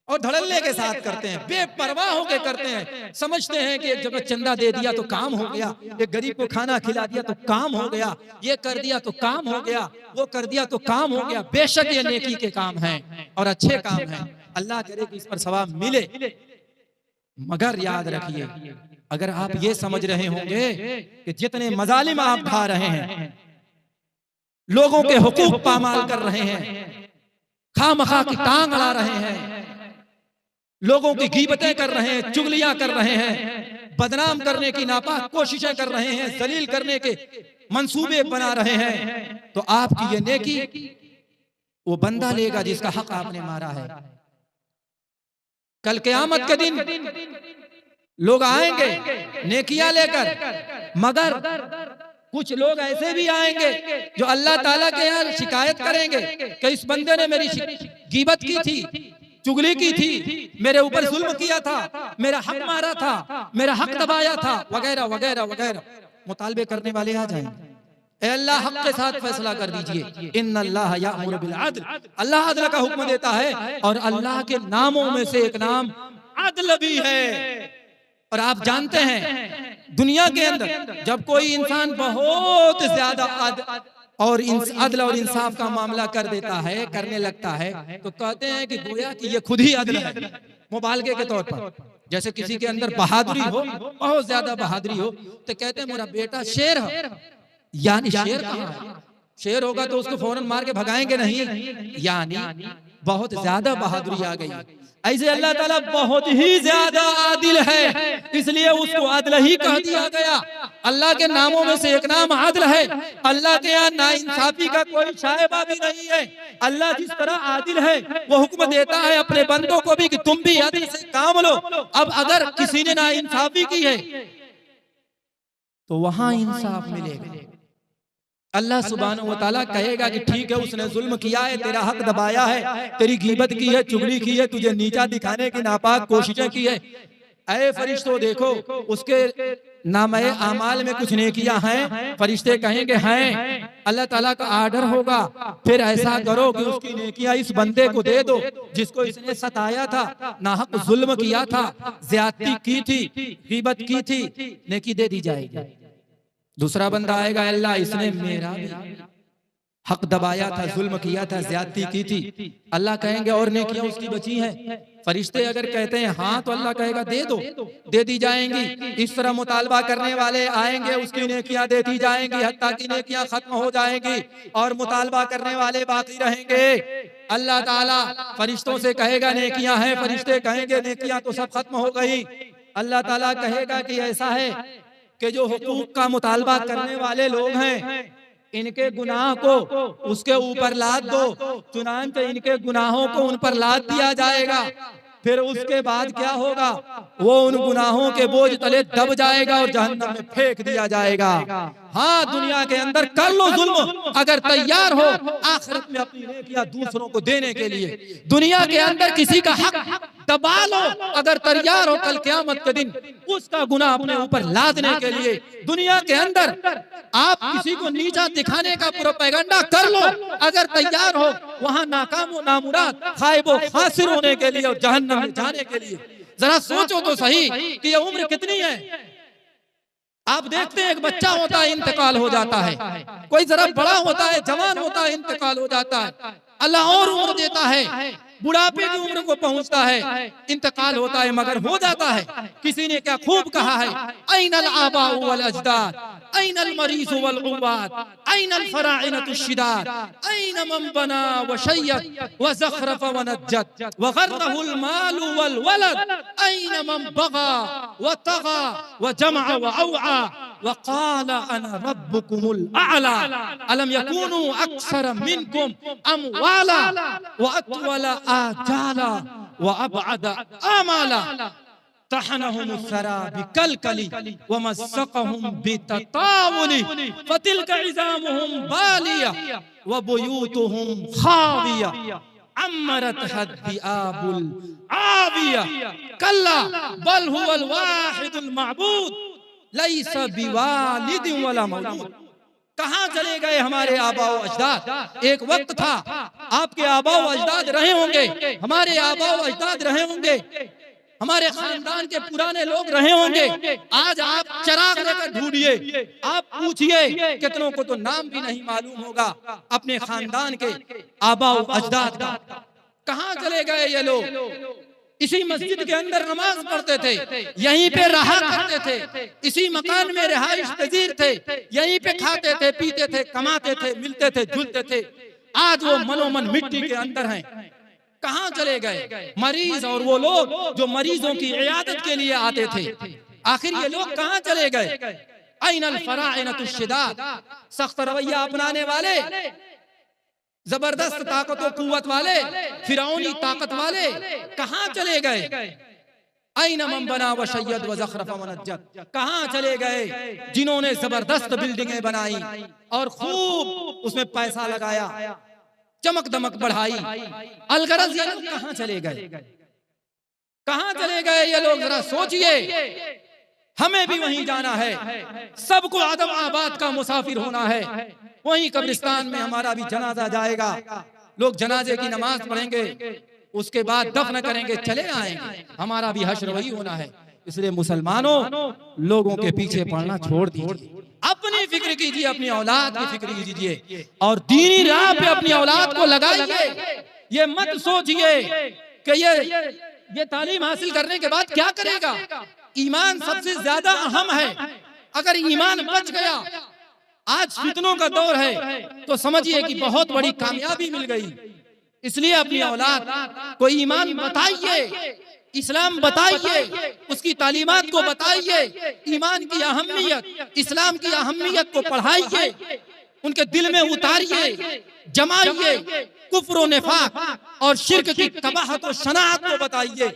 और धड़ल्ले के साथ करते हैं, बेपरवाह होकर करते हैं। समझते हैं कि एक जगह चंदा दे दिया तो काम हो गया, एक गरीब को खाना खिला दिया तो काम हो गया, ये कर दिया तो काम हो गया, वो कर दिया तो काम हो गया। बेशक ये नेकी के काम हैं और अच्छे काम हैं, अल्लाह करे कि इस पर सवाब मिले। मगर याद रखिए, अगर आप ये समझ रहे होंगे कि जितने मजालिम आप ढा रहे हैं, लोगों के हुकूक पामाल कर रहे हैं, खामखा की टांग अड़ा रहे हैं, लोगों की गीबतें कर रहे हैं, चुगलियां कर रहे हैं, बदनाम करने की नापाक कोशिशें कर रहे हैं, जलील करने के मंसूबे बना रहे हैं, तो आपकी ये नेकी वो बंदा लेगा जिसका हक आपने मारा है। कल क़यामत के दिन लोग आएंगे नेकियां लेकर, मगर कुछ लोग ऐसे भी आएंगे जो अल्लाह ताला के यहाँ शिकायत करेंगे कि इस बंदे ने मेरी गीबत की थी, चुगली की थी, मेरे ऊपर जुल्म किया था, मेरा हक मारा था, मेरा हक दबाया था, वगैरह वगैरह वगैरह। मुतालबे करने वाले आ जाएंगे, ए अल्लाह हक के साथ फैसला कर दीजिए। इन्नल्लाह यामुरु बिल अद्ल, अल्लाह अदल का हुक्म देता है, और अल्लाह के नामों में से एक नाम अदल भी है। और आप जानते हैं दुनिया के अंदर जब कोई इंसान बहुत ज्यादा अदल और इंसाफ का मामला कर देता है, करने लगता है, तो कहते हैं कि गोया कि ये खुद ही अदल है, मुबालगे के तौर पर। जैसे किसी के अंदर बहादुरी हो, बहुत ज्यादा बहादुरी हो, तो कहते हैं मेरा बेटा शेर है। यानी शेर कहाँ है? शेर होगा तो उसको फौरन मार के भगाएंगे नहीं, यानी बहुत ज्यादा बहादुरी आ गई। ऐसे अल्लाह ताला बहुत ही ज्यादा आदिल है, इसलिए उसको आदिल ही कह दिया गया। अल्लाह के नामों में से एक नाम आदिल है। अल्लाह के यहाँ नाइंसाफी का कोई शायबा भी नहीं है। अल्लाह जिस तरह आदिल है, वो हुक्म देता है अपने बंदों को भी कि तुम भी आदिल से काम लो। अब अगर किसी ने नाइंसाफी की है तो वहां इंसाफ मिलेगा। अल्लाह सुब्हानहू व तआला कहेगा कि ठीक है, उसने जुल्म किया है, तेरा हक दबाया है, तेरी गीबत की है, चुगली की है, तुझे नीचा दिखाने की नापाक कोशिशें की है। ऐ फरिश्तों देखो, उसके नामे आमाल में कुछ नेकियां हैं। फरिश्ते कहेंगे हैं, अल्लाह ताला का आर्डर होगा, फिर ऐसा करो कि उसकी नेकियां इस बंदे को दे दो जिसको इसने सताया था, नाहक जुल्म किया था, ज्यादती की थी, गीबत की थी, नेकी दे दी जाएगी। दूसरा बंदा आएगा, अल्लाह इसने मेरा भी हक दबाया था, जुल्म किया था, ज्यादती की थी। अल्लाह कहेंगे और नेकियां उसकी बची हैं। फरिश्ते अगर कहते हैं हाँ, तो अल्लाह कहेगा दे दो, दे दी जाएंगी। इस तरह मुतालबा करने वाले आएंगे, उसकी नेकियां दे दी जाएंगी, हत्ता की नेकियां खत्म हो जाएंगी और मुतालबा करने वाले बाकी रहेंगे। अल्लाह ताला फरिश्तों से कहेगा नेकियां हैं, फरिश्ते कहेंगे नेकियां तो सब खत्म हो गई। अल्लाह ताला कहेगा कि ऐसा है कि जो हुकूक का मुतालबा करने वाले लोग हैं, इनके गुनाह को उसके ऊपर लाद दो। चुनांचे इनके गुनाहों को उन पर लाद दिया जाएगा। फिर उसके बाद क्या होगा? वो उन गुनाहों के बोझ तले दब जाएगा और जहन्नम में फेंक दिया जाएगा। हाँ, दुनिया के अंदर कर लो जुल्म, अगर तैयार हो आखिरत में अपनी नेकियां दूसरों को देने के लिए। दुनिया के अंदर किसी का हक दबा लो, अगर तैयार हो कल क़यामत के दिन उसका गुनाह अपने ऊपर लादने के लिए। दुनिया के अंदर आप किसी को नीचा दिखाने का प्रोपेगेंडा कर लो, अगर तैयार हो वहां नाकाम व नामुराद, खाइब व खासिर होने के लिए और जहन्नम में जाने के लिए। जरा सोचो तो सही कि ये उम्र कितनी है। आप देखते हैं एक बच्चा होता है इंतकाल हो जाता है, कोई जरा बड़ा होता है जवान होता है इंतकाल हो जाता है, अल्लाह और उम्र देता है, बुढ़ापे की उम्र को पहुंचता है, इंतकाल होता है मगर हो जाता है। किसी ने क्या खूब कहा है, ऐनल आबाउ वल अजदाद, ऐनल मरीज़ वल उवाद, ऐनल फराइनतु शिदाद, ऐन मन बना व शय्यद व ज़खरफ व नज्जत व गर्रहुल माल वल वलद, ऐन मन बगा व तगा व जमअ व औआ, वक़ाल अना रब्बुकुमुल अअला अलम यकूनु अक्सर मिनकुम अमवाला व अतवला आजाला व अबअद आमाला तहनहुम सरा बिकलकली व मस्सकहुम बिततावुली फतिलका इज़ामुहुम बालिया व बुयूतुहुम खाविया अमरत हद्दिआबुल आविया कल्ला बल हुवल वाहिदुल मअबूद लैसा बिवालिदिन वला मौलूद। कहाँ चले गए हमारे आबाओ अजदाद? एक वक्त था आपके आबाओ अजदाद रहे होंगे, हमारे आबाओ अजदाद रहे होंगे, हमारे खानदान के पुराने लोग रहे होंगे। आज आप चिराग लेकर ढूंढिए, आप पूछिए, कितनों को तो नाम भी नहीं मालूम होगा अपने खानदान के आबाओ अजदाद का। कहाँ चले गए ये लोग? इसी मस्जिद के अंदर नमाज पढ़ते थे, यहीं पे रहा करते थे, इसी मकान में रिहाइश पजीर थे, यहीं पे खाते थे, पीते थे, कमाते थे, मिलते थे, जुलते थे। आज वो मनोमन मिट्टी के अंदर हैं। कहाँ चले गए? मरीज और वो लोग जो मरीजों की इयादत के लिए आते थे, आखिर ये लोग कहाँ चले गए? ऐनल फराइनतुश शिदाद, सख्त रवैया अपनाने वाले, जबरदस्त ताकत और कुव्वत वाले, फिरौनी ताकत वाले कहाँ चले गए? ऐन मन बना व शय्यद व ज़खरफ व नज्जद, कहाँ चले गए जिन्होंने जबरदस्त बिल्डिंगें बनाई और खूब उसमें पैसा लगाया, चमक दमक बढ़ाई? अलगरज ये लोग कहाँ चले गए? कहाँ चले गए ये लोग? जरा सोचिए। हमें भी वहीं जाना है, सबको आदम आबाद का मुसाफिर होना है। वहीं कब्रिस्तान में हमारा भी जनाजा जाएगा, लोग जनाजे की नमाज पढ़ेंगे, उसके बाद दफन करेंगे, चले आएंगे। हमारा भी हश्र वही होना है। इसलिए मुसलमानों, लोगों के पीछे पड़ना छोड़ दीजिए, अपनी फिक्र कीजिए, अपनी औलाद की फिक्र कीजिए और दीनी राह पे अपनी औलाद को लगाइए। ये मत सोचिए कि ये तालीम हासिल करने के बाद क्या करेगा। ईमान सबसे ज्यादा अहम है। अगर ईमान बच गया, आज फितनों का दौर है, तो समझिए कि बहुत बड़ी कामयाबी मिल गई। इसलिए अपनी औलाद को ईमान बताइए, इस्लाम बताइए, उसकी तालीमात को बताइए, ईमान की अहमियत, इस्लाम की अहमियत को पढ़ाइए, उनके दिल में उतारिए, जमाइए, कुफ्र और निफाक और शिर्क की कबाहत और शनाअत को बताइए।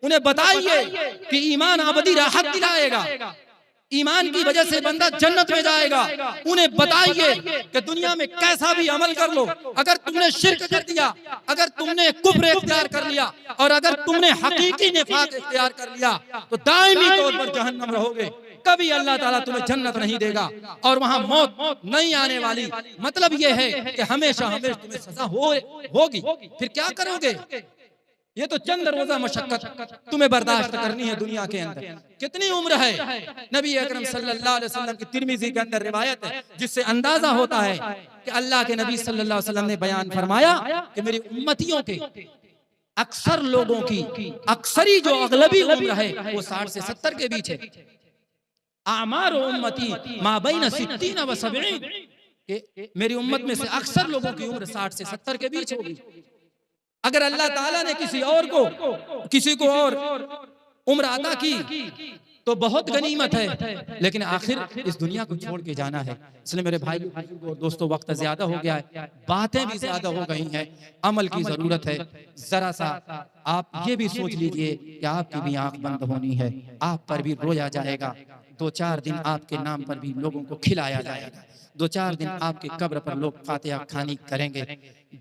उन्हें बताइए कि ईमान अबदी राहत दिलाएगा, ईमान की वजह से बंदा जन्नत में जाएगा। उन्हें बताइए कि दुनिया में कैसा भी अमल कर लो, अगर तुमने शिर्क कर दिया, अगर तुमने कुफ्र इख्तियार कर लिया और अगर तुमने हकीकी निफाक इख्तियार कर लिया, तो दायमी तौर पर जहन्नम रहोगे। कभी अल्लाह ताला तुम्हें जन्नत नहीं देगा और वहां मौत नहीं आने वाली। मतलब यह है कि हमेशा हमेशा तुम्हें सजा होगी। फिर क्या करोगे? ये तो चंद रोजा मशक्कत तुम्हें बर्दाश्त करनी है दुनिया के अंदर। कितनी उम्र है? नबी अकरम सल्लल्लाहु अलैहि वसल्लम की तिरमिज़ी के अंदर रिवायत है, जिससे अंदाजा होता है कि अल्लाह के नबी सल्लल्लाहु अलैहि वसल्लम ने बयान फरमाया कि मेरी उम्मतियों के अक्सर लोगों की अक्सरी जो अगलबी उम्र है वो 60 से 70 के बीच है। आमार उम्मती मा बैन 60 व 70, मेरी उम्मत में से अक्सर लोगों की उम्र 60 से 70 के बीच होगी। अगर अल्लाह ताला ने किसी को और उम्र अता की तो बहुत गनीमत है, लेकिन आखिर इस दुनिया को छोड़ के जाना है। इसलिए मेरे भाई और दोस्तों, वक्त ज्यादा हो गया है, बातें भी ज्यादा हो गई हैं, अमल की जरूरत है। जरा सा आप ये भी सोच लीजिए कि आपकी भी आंख बंद होनी है, आप पर भी रोया जाएगा, 2-4 दिन आपके नाम पर भी लोगों को खिलाया जाएगा, 2-4 दिन आपके कब्र पर लोग फातिहा खानी करेंगे,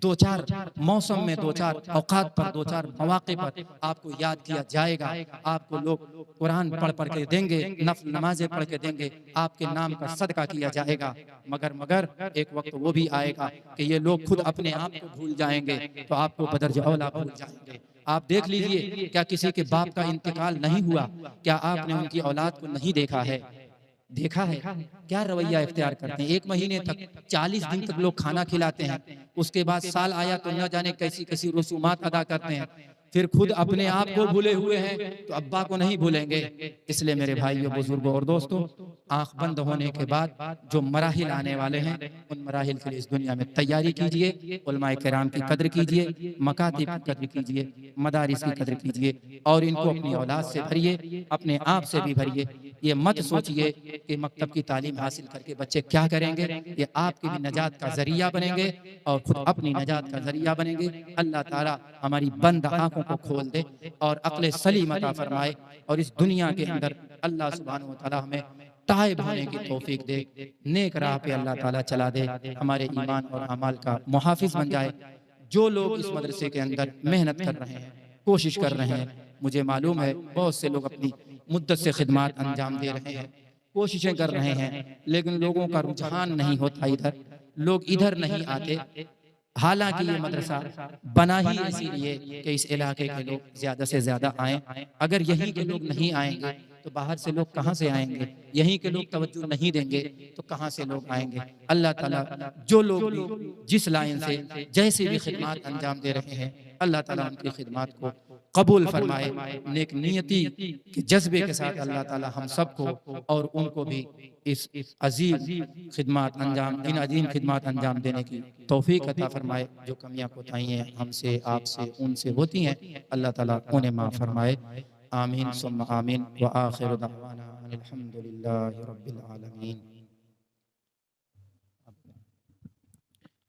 2-4 मौसम में 2-4 औकात पर 2-4 मौके पर आपको याद किया जाएगा। आपको लोग कुरान पढ़ के देंगे, नफल नमाजें पढ़ के देंगे, आपके नाम का सदका किया जाएगा। मगर एक वक्त वो भी आएगा कि ये लोग खुद अपने आप को भूल जाएंगे, तो आपको बदरज औला भूल जाएंगे। आप देख लीजिए, क्या किसी के बाप का इंतकाल नहीं हुआ? क्या आपने उनकी औलाद को नहीं देखा है? देखा है क्या रवैया इख्तियार करते हैं? 1 महीने तक 40 दिन तक लोग खाना खिलाते हैं, उसके बाद साल आया तो न जाने कैसी कैसी रसूमात अदा करते हैं, फिर खुद अपने आप को भूले हुए हैं तो अब्बा को नहीं भूलेंगे। इसलिए मेरे भाइयों, बुजुर्गों और दोस्तों, आंख बंद होने के बाद जो मराहिल आने वाले हैं, उन मराहिल के लिए इस दुनिया में तैयारी कीजिए, उलमाए किराम की कद्र कीजिए, मकातिब की कद्र कीजिए, मदारिस की कद्र कीजिए और इनको अपनी औलाद से भरिए, अपने आप से भी भरिए। ये मत सोचिए कि मकतब की तालीम हासिल करके बच्चे क्या करेंगे, ये आपकी भी नजात का जरिया बनेंगे और खुद अपनी नजात का जरिया बनेंगे। अल्लाह ताला हमारी बंद आंखों को खोल दे और अक्ल सलीम अता फरमाए और इस दुनिया के अंदर अल्लाह सुब्हानहू व तआला हमें ताइब होने की तौफीक दे, नेक राह पे अल्लाह ताला चला दे, हमारे ईमान और अमाल का मुहाफिज बन जाए। जो लोग इस मदरसे के अंदर मेहनत कर रहे हैं, कोशिश कर रहे हैं, मुझे मालूम है बहुत से लोग अपनी मुद्दत से खिदमत अंजाम दे रहे हैं, कोशिशें कर रहे हैं, लेकिन लोगों का रुझान नहीं होता इधर, लोग इधर नहीं आते। हालांकि ये मदरसा बना ही इसीलिए कि इस इलाके के लोग ज्यादा से ज्यादा आएं। अगर यहीं के लोग नहीं आएंगे तो बाहर से लोग कहाँ से आएंगे? यहीं के लोग तवज्जो नहीं देंगे तो कहाँ से लोग आएंगे? अल्लाह ताला जो लोग भी जिस लाइन से जैसे भी खिदमत अंजाम दे रहे हैं, अल्लाह ताला उनकी खिदमत को कबूल फरमाए, नेक नियति के जज्बे के साथ अल्लाह ताला हम सबको और उनको भी इस अजीम खिदमत अंजाम, इन अजीम खिदमत अंजाम देने की तौफीक अता फरमाए। जो कमियां कोताहियां हमसे, आपसे, उनसे होती हैं, अल्लाह ताला उन्हें माफ़ फरमाए। आमीन सुम्मा आमीन व आखिरु दअवाना अल्हम्दुलिल्लाहि रब्बिल आलमीन।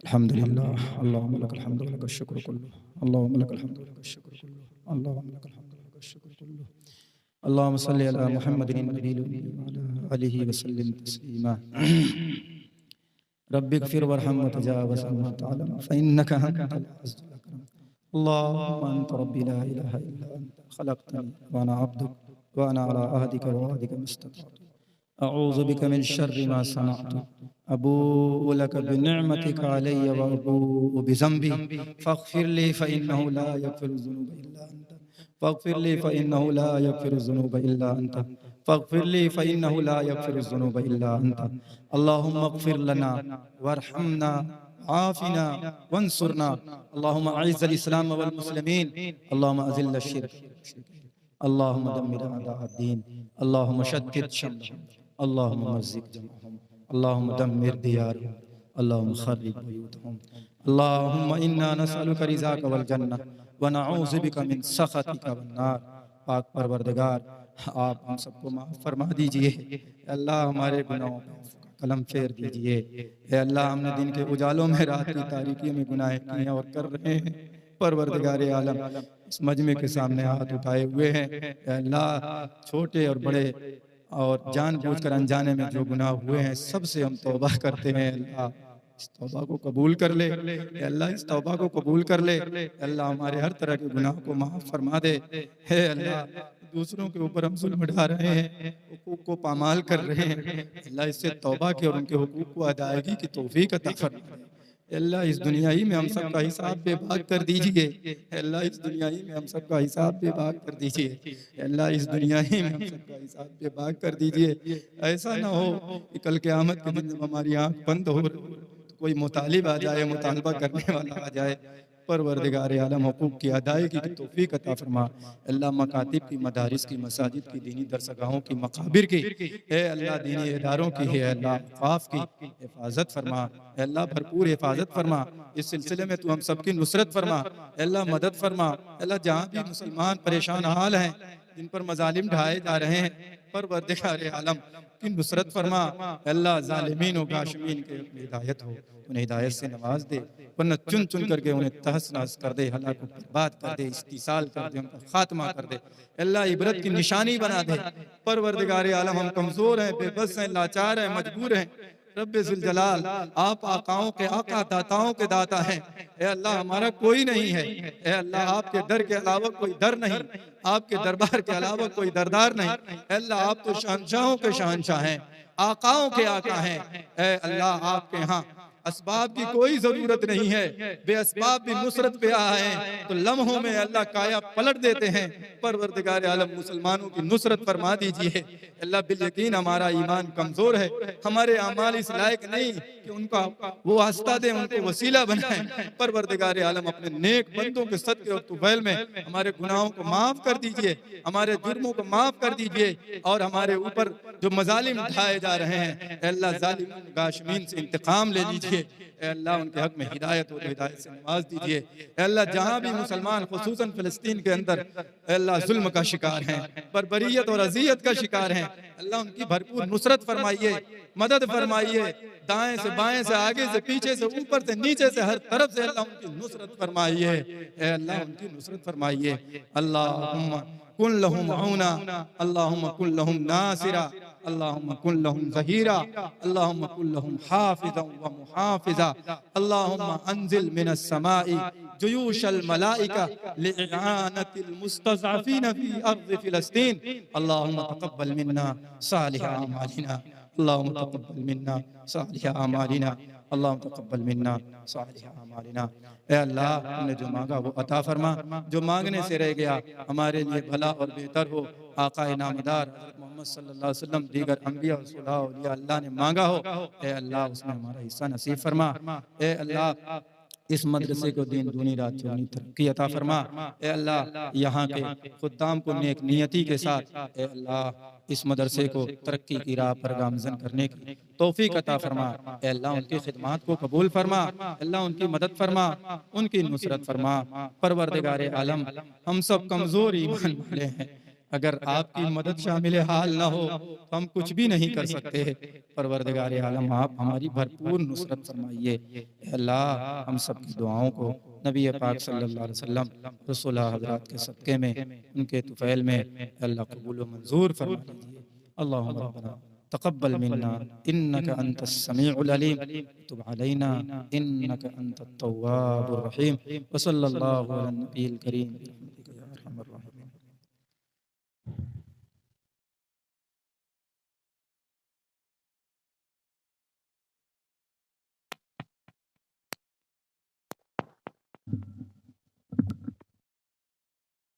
अल्हम्दुलिल्लाह अल्लाहुम्मा लकल हम्दु व लकश शुक्र कुल्लु अल्लाहुम्मा लकल हम्दु व लकश शुक्र कुल्लु अल्लाहुम्मा लकल हम्दु व लकश शुक्र कुल्लु अल्लाहुम्मा सल्लि अला मुहम्मदिन नबिय्यिल उम्मी व अला आलिहि व सल्लिम तस्लीमा। रब्बिगफिर वरहम व तजावज़ अम्मा तअलम फ़इन्नका अंतल अज़्ज़ुल अकरम। अल्लाहुम्मा अंता रब्बी ला इलाहा इल्ला अंता खलक़तनी व अना अब्दुक व अना अला अहदिका व वअदिका मस्ततअतु अऊज़ु बिका मिन शर्रि मा सनअतु अबूउ लक बिनिअमतिका अलैया व अबूउ बिज़ंबी फ़ग़फ़िर ली फ़इन्नहु ला यग़फ़िरु ज़ुनूब इल्ला अंता फ़ग़फ़िर ली फ़इन्नहु ला यग़फ़िरु ज़ुनूब इल्ला अंता फ़ग़फ़िर ली फ़इन्नहु ला यग़फ़िरु ज़ुनूब इल्ला अंता। अल्लाहुम्मा इग़फ़िर लना वरहमना आफ़िना वंसुरना। अल्लाहुम्मा अइज़्ज़िल इस्लाम वल मुस्लिमीन, अल्लाहुम्मा अज़िल्ल शिर्क, अल्लाहुम्मा दम्मिर अअदाअद्दीन, अल्लाहुम्मा शत्तित शम्लहुम, अल्लाहुम्मा मज़्ज़िक़ जमअहुम, अल्लाहुम्मा दम्मिर दियारहुम, अल्लाहुम्मा ख़र्रिब बुयूतहुम। अल्लाहुम्मा इन्ना नसअलुका रिज़ाका वल जन्नह व नऊज़ु बिका मिन सख़तिका वन नार। पाक परवरदिगार, आप हम सबको माफ़ फरमा दीजिए। अल्लाह हमारे गुनाहों पे कलम फेर दीजिए। अल्लाह हमने दिन के उजालों में, रात की तारीकी में गुनाह किए और कर रहे हैं। परवरदिगार आलम, इस मजमे के सामने हाथ उठाए हुए हैं। अल्लाह छोटे और बड़े और जानबूझकर अनजाने में जो गुनाह हुए हैं, सबसे हम तौबा करते हैं। अल्लाह इस तौबा को कबूल कर ले। अल्लाह इस तौबा को कबूल कर ले। अल्लाह हमारे हर तरह के गुनाह को माफ़ फरमा दे। है अल्लाह, दूसरों के ऊपर हम जुल्म ढा रहे हैं, हुकूक को पामाल कर रहे हैं। अल्लाह इससे तौबा के और उनके हुकूक को अदायगी की तौफीक अता फरमा। अल्लाह इस दुनिया ही में हम सबका हिसाब बेबाक कर दीजिए। अल्लाह इस दुनिया ही में हम सबका हिसाब बेबाक कर दीजिए। अल्लाह इस दुनिया ही में हम सबका हिसाब बेबाक कर दीजिए। ऐसा ना हो कि कल क़यामत के दिन जब हमारी आँख बंद हो तो कोई मुतालिब आ जाए, मुतालबा करने वाला आ जाए। परवरदिगार आलम, हुकूक की अदायगी की तौफीक अता फरमा। अल्लाह मकातिब की, मदारिस की, मसाजिद की, दीनी दरसगाहों की, मकाबिर की, है अल्लाह दीनी इदारों की, है अल्लाह औक़ाफ़ की हिफाजत फरमा। अल्लाह भरपूर हिफाजत फरमा। इस सिलसिले में तू हम सबकी नुसरत फरमा। अल्लाह मदद फरमा। अल्लाह जहाँ भी मुसलमान परेशान हाल हैं, जिन पर मजालिम ढाए जा रहे हैं, परवरदिगार आलम की नुसरत फरमा। अल्लाह ज़ालिमीन व गाशिमीन के हिदायत हो, उन्हें हिदायत से नवाज दे, वरना चुन चुन करके उन्हें तहस नहस कर दे, हलाक को बर्बाद कर दे, इस्तिसाल कर दे, उनका खात्मा कर दे। अल्लाह इबरत की निशानी बना दे। परवरदिगार आलम, हम कमजोर हैं, बेबस हैं, लाचार हैं, मजबूर हैं। रब्बे ज़ुल जलाल, आप आकाओं के आका, दाताओं के दाता हैं। ए अल्लाह, हमारा कोई नहीं है। ए अल्लाह, आपके दर के अलावा कोई दर नहीं, आपके दरबार के अलावा कोई दरदार नहीं। अल्लाह, आप तो शहंशाहों के शहंशाह हैं, आकाओं के आका हैं। ए अल्लाह, आपके यहाँ असबाब की कोई जरूरत नहीं है। बेअसबाब भी नुसरत पे आए तो लम्हों में अल्लाह काया पलट देते हैं। परवरदिगार आलम, मुसलमानों की नुसरत फरमा दीजिए। अल्लाह, बिल यकीन हमारा ईमान कमजोर है, हमारे अमाल इस लायक नहीं कि उनका वो वास्ता दे, उनको वसीला बनाए। परवरदिगार आलम, अपने नेक बंदों के सदके और तुफैल में हमारे गुनाहों को माफ कर दीजिए, हमारे जुर्मों को माफ कर दीजिए और हमारे ऊपर जो मजालिम ढाए जा रहे हैं, अल्लाह जालिम गाशमीन से इंतकाम ले लीजिए। अल्लाह, उनके हक में हिदायत हो तो हिदायत से नवाज दीजिए। अल्लाह, जहाँ भी मुसलमान खुसूसन फिलिस्तीन के अंदर अल्लाह जुल्म का शिकार हैं, बर्बरियत और अजियत का शिकार हैं, अल्लाह उनकी भरपूर नुसरत फरमाइए, मदद फरमाइए। दाएं से बाएं से, आगे से पीछे से, ऊपर से नीचे से, हर तरफ से अल्लाह उनकी नुसरत फरमाइए। ए अल्लाह उनकी नुसरत फरमाइए। अल्लाहुम्मा कुन लहुम औना, अल्लाहुम्मा कुन लहुम नासिरा, अल्लाहुम्मा कुन लहुम ज़हीरा, अल्लाहुम्मा कुन लहुम हाफ़िज़न व मुहाफ़िज़ा, अल्लाहुम्मा अंज़िल मिनस समाई जुयूशल मलाइका लिइआनतिल मुस्तज़अफ़ीन फ़ी अर्ज़ि फ़िलस्तीन, अल्लाहुम्मा तक़ब्बल मिन्ना सालिह अमालिना, अल्लाहुम्मा तक़ब्बल मिन्ना सालिह अमालिना, अल्लाहुम्मा तक़ब्बल मिन्ना सालिह अमालिना। ए अल्लाह, हमने जो मांगा वो अता फरमा, जो मांगने से रह गया हमारे लिए भला और बेहतर हो। आका नामदार हज़रत मोहम्मद सल्लल्लाहु अलैहि वसल्लम, दीगर अंबिया और सुलहा औलिया अल्लाह ने मांगा हो, ए अल्लाह उसमें हमारा हिस्सा नसीब फरमा। ए अल्लाह, इस मदरसे को दिन दूनी रात चौगुनी तरक्की अता फरमा। ए अल्लाह, यहाँ के खुद्दाम को नेक नियति के साथ, ए अल्लाह, इस मदरसे को तरक्की की राह पर गामजन करने की तौफीक अता फरमा। ए अल्लाह, उनकी खिदमत को कबूल फरमा। अल्लाह, उनकी मदद फरमा, उनकी नुसरत फरमा। परवरदिगारे आलम, हम सब कमज़ोर ईमान वाले हैं, अगर आपकी मदद शामिल हाल ना हो तो हम कुछ भी नहीं कर सकते। परवरदिगारे आलम, आप हमारी भरपूर नुसरत फरमाइए। अल्लाह, हम सब की दुआओं को नबी पाक सल्लल्लाहु अलैहि वसल्लम रसूलुल्लाह हज़रात के सदक़े में, उनके तुफ़ैल में अल्लाह कबूल व मंजूर फरमा लीजिए। अल्लाहुम्मा रब्बना तक़ब्बल मिन्ना इन्नका अंतस समीउल अलीम, तुब अलैना इन्नका अंतत तव्वाबुर रहीम। व सल्लल्लाहु अला नबील करीम।